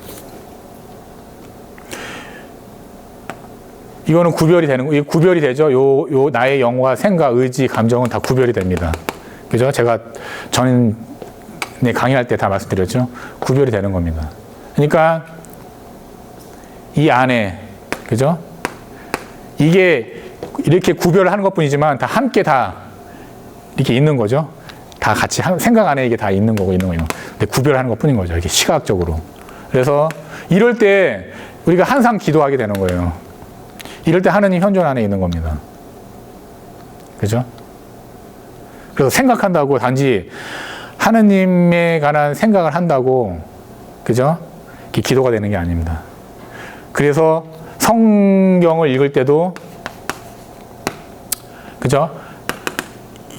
이거는 구별이 되는, 이게 구별이 되죠. 요 나의 영과 생각, 의지, 감정은 다 구별이 됩니다. 그죠? 제가 전에 강의할 때 다 말씀드렸죠. 구별이 되는 겁니다. 그러니까 이 안에, 그죠? 이게 이렇게 구별을 하는 것 뿐이지만 다 함께 다 이렇게 있는 거죠. 다 같이 생각 안에 이게 다 있는 거고 있는 거예요. 근데 구별하는 것 뿐인 거죠. 이렇게 시각적으로. 그래서 이럴 때 우리가 항상 기도하게 되는 거예요. 이럴 때 하느님 현존 안에 있는 겁니다. 그죠? 그래서 생각한다고 단지 하느님에 관한 생각을 한다고, 그죠? 이게 기도가 되는 게 아닙니다. 그래서 성경을 읽을 때도, 그죠?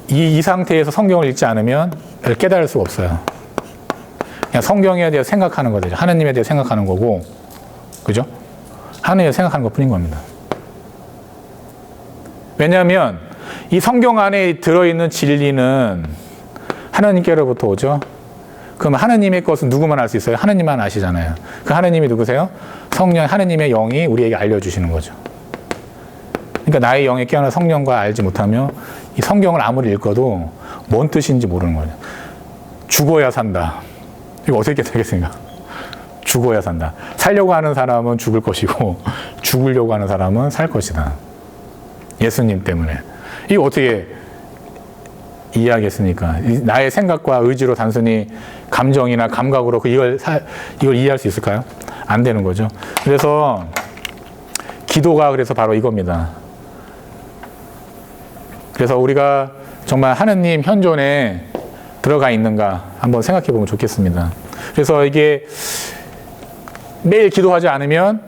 이 상태에서 성경을 읽지 않으면 깨달을 수가 없어요. 그냥 성경에 대해 생각하는 거죠. 하느님에 대해 생각하는 거고, 그죠? 하느님에 대해 생각하는 것 뿐인 겁니다. 왜냐하면 이 성경 안에 들어있는 진리는 하나님께로부터 오죠. 그럼 하나님의 것은 누구만 알 수 있어요? 하나님만 아시잖아요. 그 하나님이 누구세요? 성령, 하나님의 영이 우리에게 알려주시는 거죠. 그러니까 나의 영에 깨어난 성령과 알지 못하며 이 성경을 아무리 읽어도 뭔 뜻인지 모르는 거예요. 죽어야 산다. 이거 어떻게 되겠습니까? 죽어야 산다. 살려고 하는 사람은 죽을 것이고 죽으려고 하는 사람은 살 것이다. 예수님 때문에. 이거 어떻게 이해하겠습니까? 나의 생각과 의지로 단순히 감정이나 감각으로 이걸 이해할 수 있을까요? 안 되는 거죠. 그래서 기도가 그래서 바로 이겁니다. 그래서 우리가 정말 하느님 현존에 들어가 있는가 한번 생각해 보면 좋겠습니다. 그래서 이게 매일 기도하지 않으면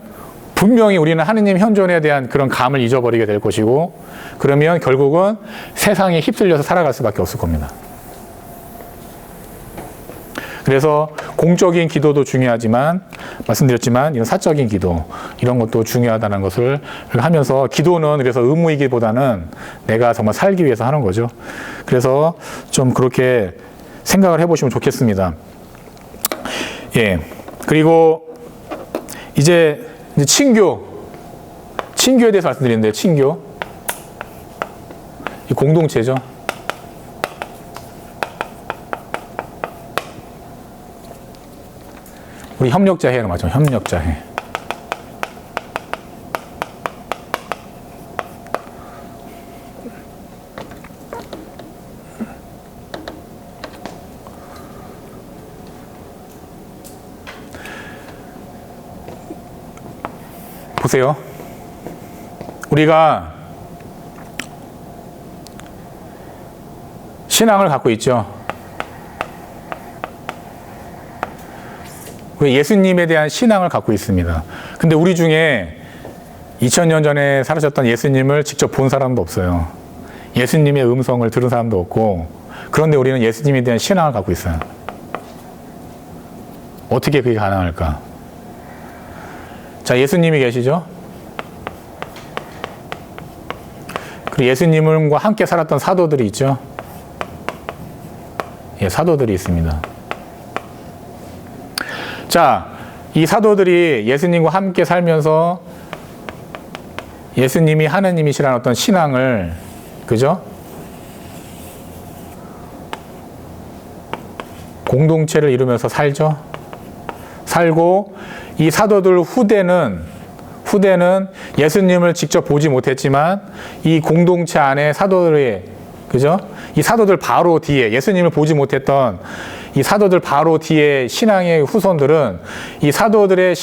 분명히 우리는 하느님 현존에 대한 그런 감을 잊어버리게 될 것이고, 그러면 결국은 세상에 휩쓸려서 살아갈 수밖에 없을 겁니다. 그래서 공적인 기도도 중요하지만, 말씀드렸지만 이런 사적인 기도, 이런 것도 중요하다는 것을 하면서, 기도는 그래서 의무이기보다는 내가 정말 살기 위해서 하는 거죠. 그래서 좀 그렇게 생각을 해보시면 좋겠습니다. 예. 그리고 이제 친교에 대해서 말씀드리는데, 친교. 이 공동체죠. 우리 협력자회로 맞죠? 협력자회. 보세요. 우리가 신앙을 갖고 있죠. 예수님에 대한 신앙을 갖고 있습니다. 근데 우리 중에 2000년 전에 살아셨던 예수님을 직접 본 사람도 없어요. 예수님의 음성을 들은 사람도 없고, 그런데 우리는 예수님에 대한 신앙을 갖고 있어요. 어떻게 그게 가능할까? 자, 예수님이 계시죠? 그리고 예수님과 함께 살았던 사도들이 있죠? 예, 사도들이 있습니다. 자, 이 사도들이 예수님과 함께 살면서 예수님이 하느님이시라는 어떤 신앙을, 그죠? 공동체를 이루면서 살죠. 살고, 이 사도들 후대는 예수님을 직접 보지 못했지만 이 공동체 안에 사도들의, 그죠? 이 사도들 바로 뒤에, 예수님을 보지 못했던 이 사도들 바로 뒤에 신앙의 후손들은 이 사도들의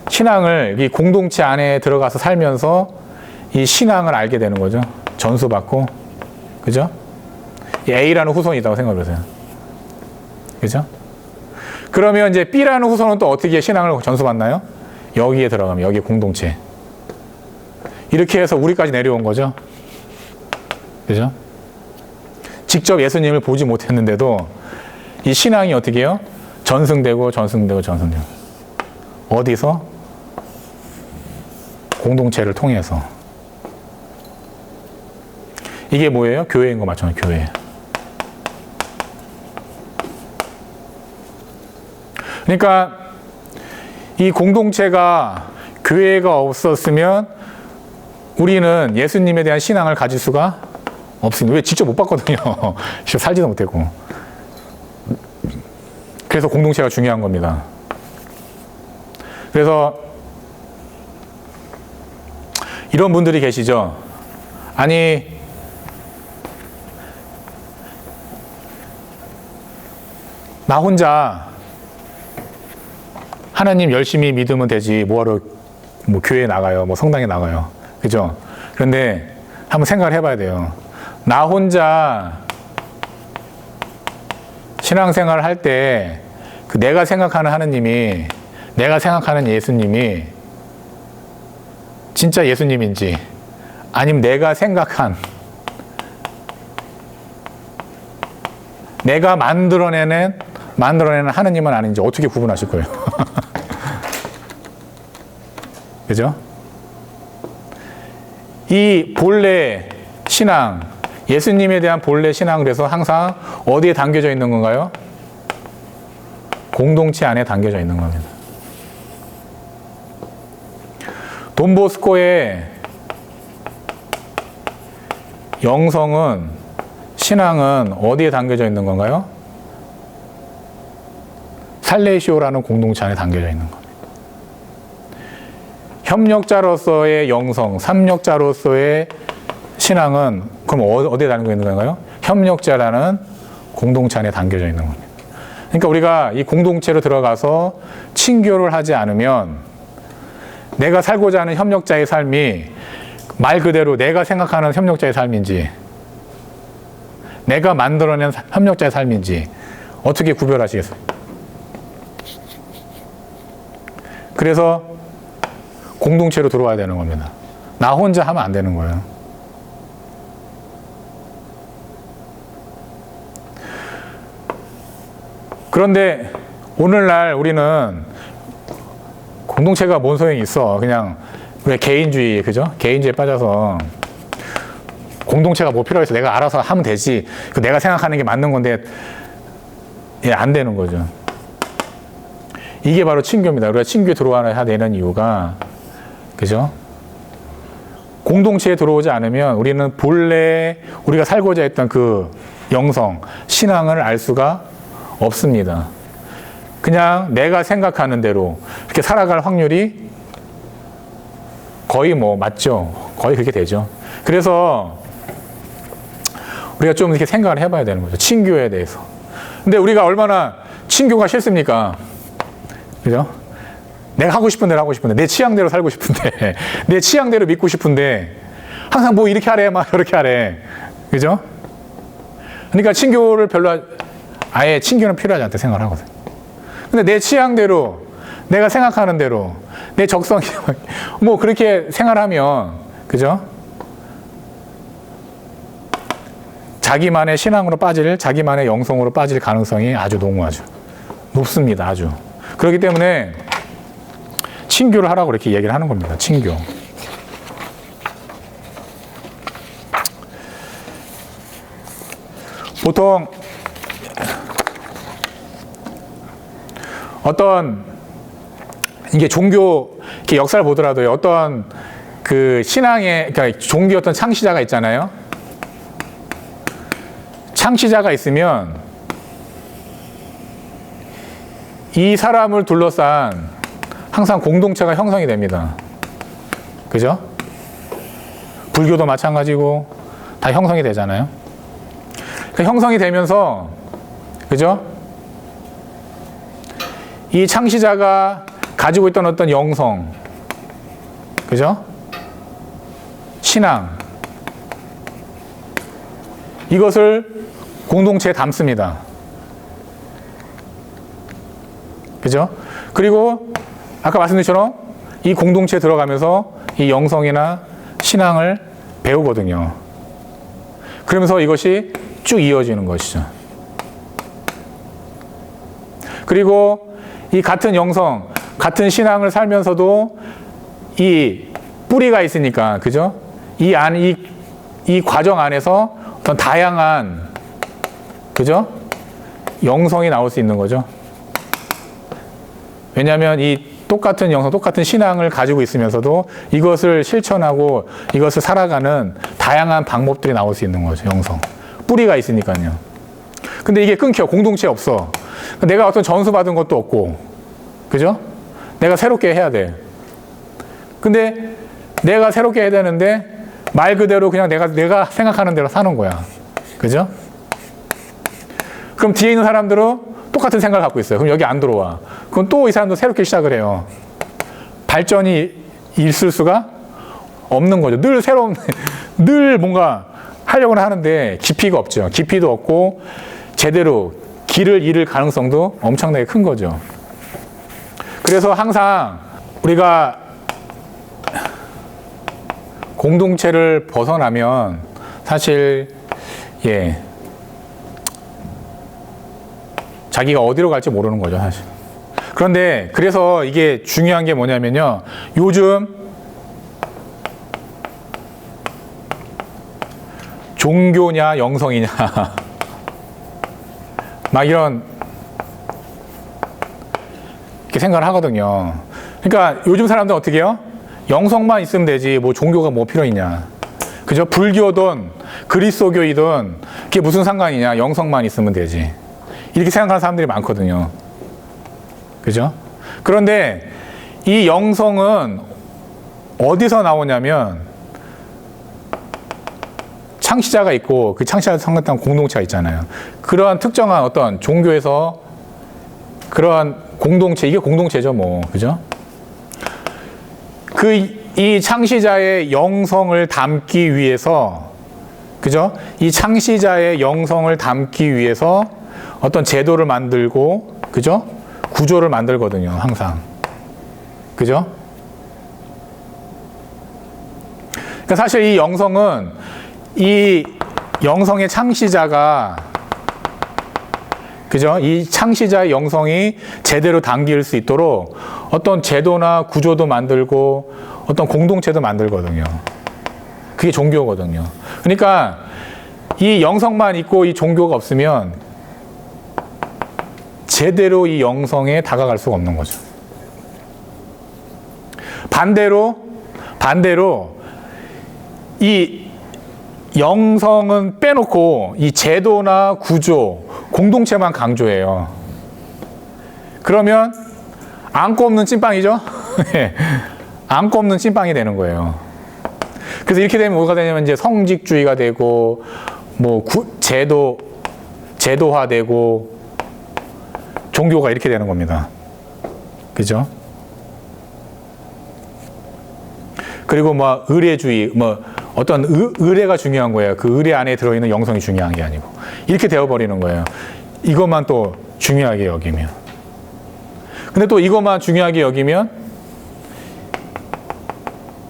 신앙을 이 공동체 안에 들어가서 살면서 이 신앙을 알게 되는 거죠. 전수받고, 그죠? A라는 후손이 있다고 생각을 하세요. 그죠? 그러면 이제 B라는 후손은 또 어떻게 신앙을 전수받나요? 여기에 들어가면, 여기 공동체. 이렇게 해서 우리까지 내려온 거죠. 그죠? 직접 예수님을 보지 못했는데도 이 신앙이 어떻게 해요? 전승되고. 어디서? 공동체를 통해서. 이게 뭐예요? 교회인 거 맞잖아요, 교회. 그러니까 이 공동체가, 교회가 없었으면 우리는 예수님에 대한 신앙을 가질 수가 없습니다. 왜? 직접 못 봤거든요. 직접 살지도 못했고. 그래서 공동체가 중요한 겁니다. 그래서 이런 분들이 계시죠. 아니, 나 혼자 하나님 열심히 믿으면 되지, 뭐하러 뭐 교회에 나가요, 뭐 성당에 나가요. 그죠? 그런데 한번 생각을 해봐야 돼요. 나 혼자 신앙생활을 할 때 그 내가 생각하는 하느님이, 내가 생각하는 예수님이 진짜 예수님인지, 아니면 내가 생각한, 내가 만들어내는 하느님은 아닌지 어떻게 구분하실 거예요? 그죠? 이 본래 신앙, 예수님에 대한 본래 신앙, 그래서 항상 어디에 담겨져 있는 건가요? 공동체 안에 담겨져 있는 겁니다. 돈보스코의 영성은, 신앙은 어디에 담겨져 있는 건가요? 살레시오라는 공동체 안에 담겨져 있는 겁니다. 협력자로서의 영성, 삼력자로서의 신앙은 그럼 어디에 담겨 있는 건가요? 협력자라는 공동체 안에 담겨져 있는 겁니다. 그러니까 우리가 이 공동체로 들어가서 친교를 하지 않으면 내가 살고자 하는 협력자의 삶이 말 그대로 내가 생각하는 협력자의 삶인지, 내가 만들어낸 협력자의 삶인지 어떻게 구별하시겠어요? 그래서 공동체로 들어와야 되는 겁니다. 나 혼자 하면 안 되는 거예요. 그런데 오늘날 우리는 공동체가 뭔 소용이 있어. 그냥 왜 개인주의, 그죠? 개인주의에 빠져서 공동체가 뭐 필요해서 내가 알아서 하면 되지. 내가 생각하는 게 맞는 건데, 예, 안 되는 거죠. 이게 바로 친교입니다. 우리가 친교에 들어와야 되는 이유가, 그죠? 공동체에 들어오지 않으면 우리는 본래 우리가 살고자 했던 그 영성, 신앙을 알 수가 없습니다. 그냥 내가 생각하는 대로 이렇게 살아갈 확률이 거의 뭐 맞죠. 거의 그렇게 되죠. 그래서 우리가 좀 이렇게 생각을 해봐야 되는 거죠. 친교에 대해서. 근데 우리가 얼마나 친교가 싫습니까? 그죠? 내가 하고 싶은 대로 하고 싶은데, 내 취향대로 살고 싶은데, 내 취향대로 믿고 싶은데, 항상 뭐 이렇게 하래, 막 이렇게 하래. 그죠? 그러니까 친교를 별로, 아예 친교는 필요하지 않다 생각을 하거든. 근데 내 취향대로, 내가 생각하는 대로, 내 적성이, 뭐 그렇게 생활하면, 그죠? 자기만의 신앙으로 빠질, 자기만의 영성으로 빠질 가능성이 아주 농후하죠. 높습니다, 아주. 그렇기 때문에 친교를 하라고 이렇게 얘기를 하는 겁니다. 친교. 보통 어떤 이게 종교 이렇게 역사를 보더라도요. 어떤 그 신앙의 그러니까 종교 어떤 창시자가 있잖아요. 창시자가 있으면 이 사람을 둘러싼 항상 공동체가 형성이 됩니다. 그죠? 불교도 마찬가지고 다 형성이 되잖아요. 그 형성이 되면서 그죠? 이 창시자가 가지고 있던 어떤 영성, 그죠? 신앙, 이것을 공동체에 담습니다. 그죠? 그리고 아까 말씀드린 것처럼 이 공동체에 들어가면서 이 영성이나 신앙을 배우거든요. 그러면서 이것이 쭉 이어지는 것이죠. 그리고 이 같은 영성, 같은 신앙을 살면서도 이 뿌리가 있으니까, 그죠? 이 과정 안에서 어떤 다양한, 그죠? 영성이 나올 수 있는 거죠. 왜냐하면 이 똑같은 영성, 똑같은 신앙을 가지고 있으면서도 이것을 실천하고 이것을 살아가는 다양한 방법들이 나올 수 있는 거죠, 영성. 뿌리가 있으니까요. 근데 이게 끊겨. 공동체에 없어. 내가 어떤 전수 받은 것도 없고, 그죠? 내가 새롭게 해야 돼. 근데 내가 새롭게 해야 되는데 말 그대로 그냥 내가 생각하는 대로 사는 거야. 그죠? 그럼 뒤에 있는 사람들은 똑같은 생각을 갖고 있어요. 그럼 여기 안 들어와. 그럼 또 이 사람도 새롭게 시작을 해요. 발전이 있을 수가 없는 거죠. 늘 새로운, 늘 뭔가 하려고는 하는데 깊이가 없죠. 깊이도 없고 제대로 길을 잃을 가능성도 엄청나게 큰 거죠. 그래서 항상 우리가 공동체를 벗어나면 사실 자기가 어디로 갈지 모르는 거죠, 사실. 그런데 그래서 이게 중요한 게 뭐냐면요. 요즘 종교냐 영성이냐 막 이런 이렇게 생각을 하거든요. 그러니까 요즘 사람들은 어떻게 해요? 영성만 있으면 되지 뭐 종교가 뭐 필요 있냐. 그죠? 불교든 그리스도교이든 그게 무슨 상관이냐. 영성만 있으면 되지. 이렇게 생각하는 사람들이 많거든요. 그죠? 그런데 이 영성은 어디서 나오냐면 창시자가 있고 그 창시자를 성립한 공동체가 있잖아요. 그러한 특정한 어떤 종교에서 그러한 공동체, 이게 공동체죠, 뭐. 그죠? 이 창시자의 영성을 담기 위해서, 그죠? 이 창시자의 영성을 담기 위해서 어떤 제도를 만들고, 그죠? 구조를 만들거든요, 항상. 그죠? 그러니까 사실 이 영성은 이 영성의 창시자가, 그죠? 이 창시자의 영성이 제대로 담길 수 있도록 어떤 제도나 구조도 만들고 어떤 공동체도 만들거든요. 그게 종교거든요. 그러니까 이 영성만 있고 이 종교가 없으면 제대로 이 영성에 다가갈 수가 없는 거죠. 반대로 이 영성은 빼놓고 이 제도나 구조, 공동체만 강조해요. 그러면 안고 없는 찐빵이죠? 안고 없는 찐빵이 되는 거예요. 그래서 이렇게 되면 뭐가 되냐면 이제 성직주의가 되고, 뭐 제도화되고, 종교가 이렇게 되는 겁니다. 그죠? 그리고 뭐 의례주의, 뭐 어떤 의례가 중요한 거예요. 그 의례 안에 들어있는 영성이 중요한 게 아니고. 이렇게 되어버리는 거예요. 이것만 또 중요하게 여기면. 근데 또 이것만 중요하게 여기면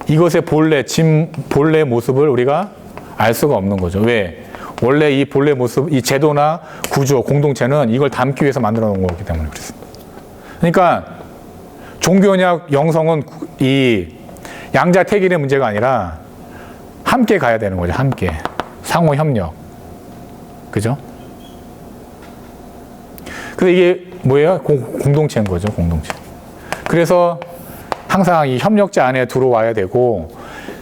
이것의 본래 모습을 우리가 알 수가 없는 거죠. 왜? 원래 이 본래 모습, 이 제도나 구조, 공동체는 이걸 담기 위해서 만들어 놓은 거기 때문에 그렇습니다. 그러니까 종교냐 영성은 이 양자택일의 문제가 아니라 함께 가야 되는 거죠. 함께. 상호 협력. 그죠? 그래서 이게 뭐예요? 공동체인 거죠. 공동체. 그래서 항상 이 협력자 안에 들어와야 되고,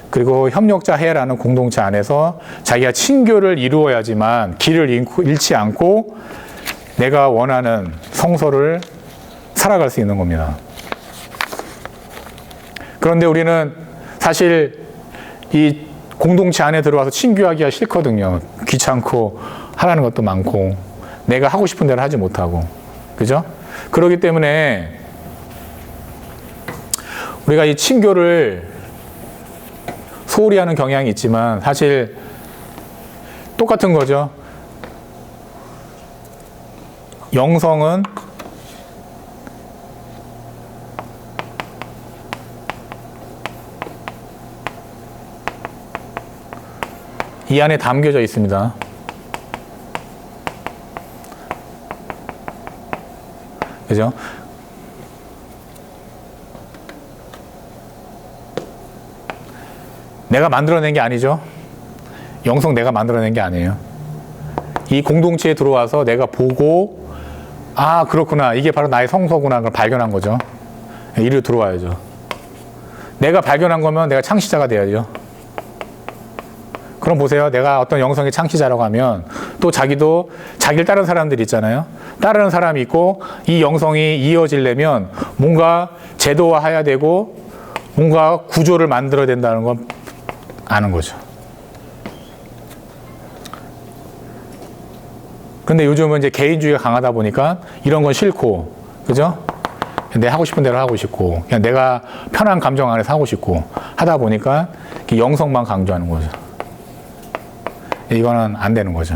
그리고 협력자 해라는 공동체 안에서 자기가 친교를 이루어야지만 길을 잃지 않고 내가 원하는 성소를 살아갈 수 있는 겁니다. 그런데 우리는 사실 이 공동체 안에 들어와서 친교하기가 싫거든요. 귀찮고 하라는 것도 많고 내가 하고 싶은 대로 하지 못하고. 그죠? 그렇기 때문에 우리가 이 친교를 소홀히 하는 경향이 있지만 사실 똑같은 거죠. 영성은 이 안에 담겨져 있습니다. 그죠? 내가 만들어낸 게 아니죠. 영성 내가 만들어낸 게 아니에요. 이 공동체에 들어와서 내가 보고 아 그렇구나 이게 바로 나의 성소구나 그걸 발견한 거죠. 이리로 들어와야죠. 내가 발견한 거면 내가 창시자가 돼야죠. 그럼 보세요. 내가 어떤 영성의 창시자라고 하면 또 자기도 자기를 따르는 사람들이 있잖아요. 따르는 사람이 있고 이 영성이 이어지려면 뭔가 제도화해야 되고 뭔가 구조를 만들어야 된다는 건 아는 거죠. 근데 요즘은 이제 개인주의가 강하다 보니까 이런 건 싫고, 그죠? 내 하고 싶은 대로 하고 싶고, 그냥 내가 편한 감정 안에서 하고 싶고 하다 보니까 영성만 강조하는 거죠. 이거는 안 되는 거죠.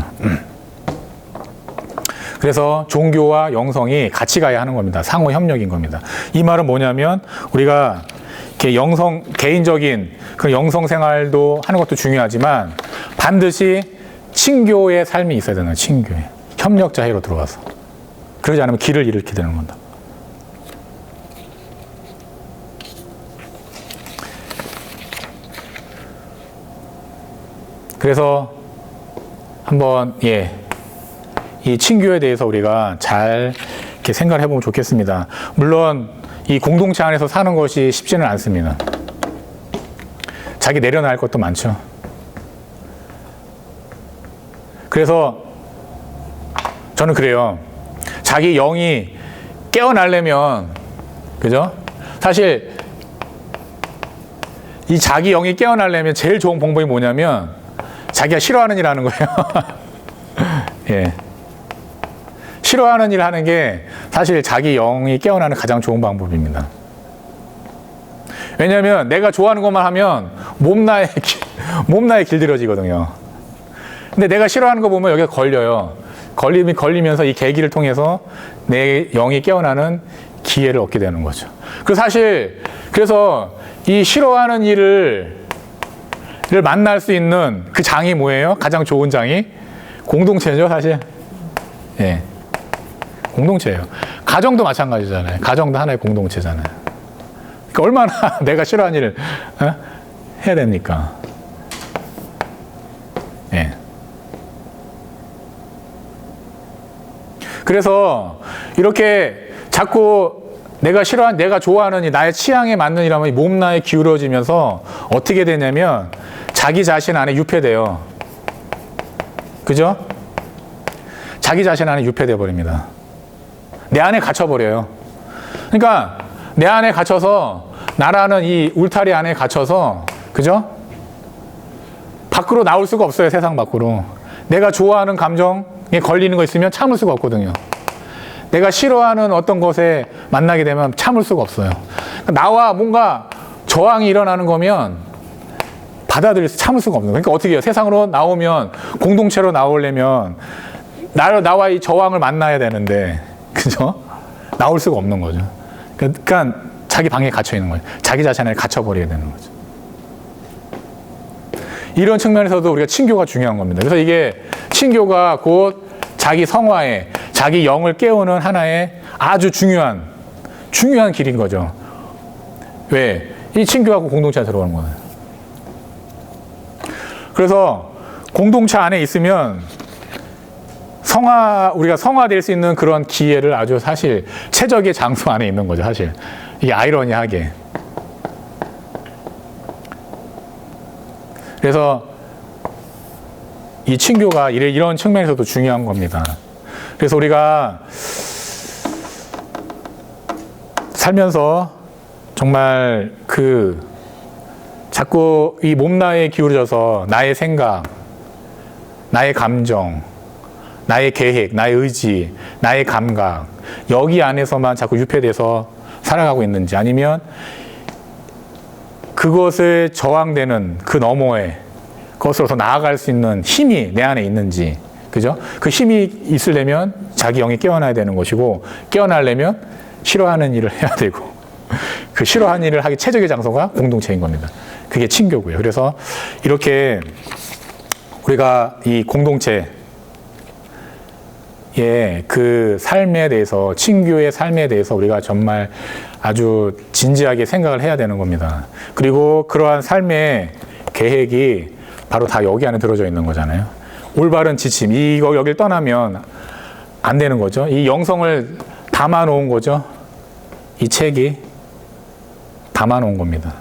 그래서 종교와 영성이 같이 가야 하는 겁니다. 상호 협력인 겁니다. 이 말은 뭐냐면 우리가 개인적인 그 영성 생활도 하는 것도 중요하지만 반드시 친교의 삶이 있어야 되는 거예요. 친교의. 협력자 해로 들어가서. 그러지 않으면 길을 잃게 되는 겁니다. 그래서 한번 이 친교에 대해서 우리가 잘 이렇게 생각을 해보면 좋겠습니다. 물론 이 공동체 안에서 사는 것이 쉽지는 않습니다. 자기 내려놔야 할 것도 많죠. 그래서 저는 그래요. 자기 영이 깨어나려면, 그죠? 사실 이 자기 영이 깨어나려면 제일 좋은 방법이 뭐냐면 자기가 싫어하는 일 하는 거예요. 예. 싫어하는 일 하는 게 사실 자기 영이 깨어나는 가장 좋은 방법입니다. 왜냐하면 내가 좋아하는 것만 하면 몸나에 길들여지거든요. 근데 내가 싫어하는 거 보면 여기가 걸려요. 걸리면서 이 계기를 통해서 내 영이 깨어나는 기회를 얻게 되는 거죠. 그래서 이 싫어하는 일을 만날 수 있는 그 장이 뭐예요? 가장 좋은 장이 공동체죠, 사실. 예. 공동체예요. 가정도 마찬가지잖아요. 가정도 하나의 공동체잖아요. 그러니까 얼마나 내가 싫어하는 일을 해야 됩니까? 예. 그래서 이렇게 자꾸 내가 좋아하는 일, 나의 취향에 맞는 일하면 몸나에 기울어지면서 어떻게 되냐면 자기 자신 안에 유폐돼요. 그죠? 자기 자신 안에 유폐돼 버립니다. 내 안에 갇혀버려요. 그러니까 내 안에 갇혀서 나라는 이 울타리 안에 갇혀서, 그죠? 밖으로 나올 수가 없어요. 세상 밖으로. 내가 좋아하는 감정에 걸리는 거 있으면 참을 수가 없거든요. 내가 싫어하는 어떤 것에 만나게 되면 참을 수가 없어요. 나와 뭔가 저항이 일어나는 거면 받아들일 수 참을 수가 없는 거예요. 그러니까 어떻게 해요? 세상으로 나오면 공동체로 나오려면 나와 이 저왕을 만나야 되는데 그죠? 나올 수가 없는 거죠. 그러니까 자기 방에 갇혀 있는 거예요. 자기 자신을 갇혀버리게 되는 거죠. 이런 측면에서도 우리가 친교가 중요한 겁니다. 그래서 이게 친교가 곧 자기 성화에 자기 영을 깨우는 하나의 아주 중요한 길인 거죠. 왜? 이 친교하고 공동체에 들어오는 거예요. 그래서 공동체 안에 있으면 우리가 성화될 수 있는 그런 기회를 아주 사실 최적의 장소 안에 있는 거죠, 사실. 이게 아이러니하게. 그래서 이 친교가 이런 측면에서도 중요한 겁니다. 그래서 우리가 살면서 정말 자꾸 이 몸나에 기울여져서 나의 생각, 나의 감정, 나의 계획, 나의 의지, 나의 감각 여기 안에서만 자꾸 유폐돼서 살아가고 있는지 아니면 그것을 저항되는 그 너머에 그것으로 더 나아갈 수 있는 힘이 내 안에 있는지 그죠? 그 힘이 있으려면 자기 영이 깨어나야 되는 것이고 깨어나려면 싫어하는 일을 해야 되고 그 싫어하는 일을 하기 최적의 장소가 공동체인 겁니다. 그게 친교고요. 그래서 이렇게 우리가 이 공동체의 그 삶에 대해서 친교의 삶에 대해서 우리가 정말 아주 진지하게 생각을 해야 되는 겁니다. 그리고 그러한 삶의 계획이 바로 다 여기 안에 들어져 있는 거잖아요. 올바른 지침, 이거 여길 떠나면 안 되는 거죠. 이 영성을 담아 놓은 거죠. 이 책이 담아 놓은 겁니다.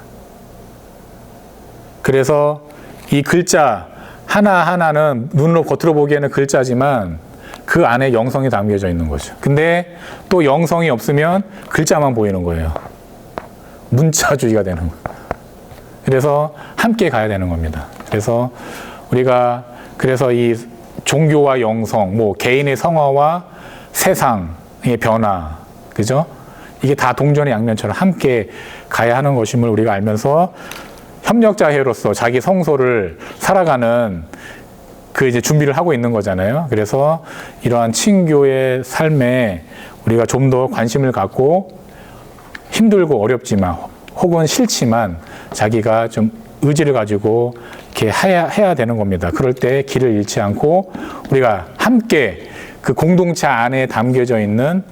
그래서 이 글자 하나하나는 눈으로 겉으로 보기에는 글자지만 그 안에 영성이 담겨져 있는 거죠. 근데 또 영성이 없으면 글자만 보이는 거예요. 문자주의가 되는 거예요. 그래서 함께 가야 되는 겁니다. 그래서 우리가 이 종교와 영성, 개인의 성화와 세상의 변화, 그죠? 이게 다 동전의 양면처럼 함께 가야 하는 것임을 우리가 알면서 협력자회로서 자기 성소를 살아가는 준비를 하고 있는 거잖아요. 그래서 이러한 친교의 삶에 우리가 좀 더 관심을 갖고 힘들고 어렵지만 혹은 싫지만 자기가 좀 의지를 가지고 이렇게 해야 되는 겁니다. 그럴 때 길을 잃지 않고 우리가 함께 그 공동체 안에 담겨져 있는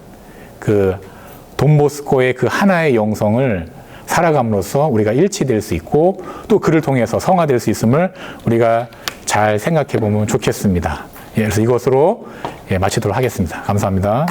돈보스코의 그 하나의 영성을 살아감으로써 우리가 일치될 수 있고 또 그를 통해서 성화될 수 있음을 우리가 잘 생각해 보면 좋겠습니다. 그래서 이것으로 마치도록 하겠습니다. 감사합니다.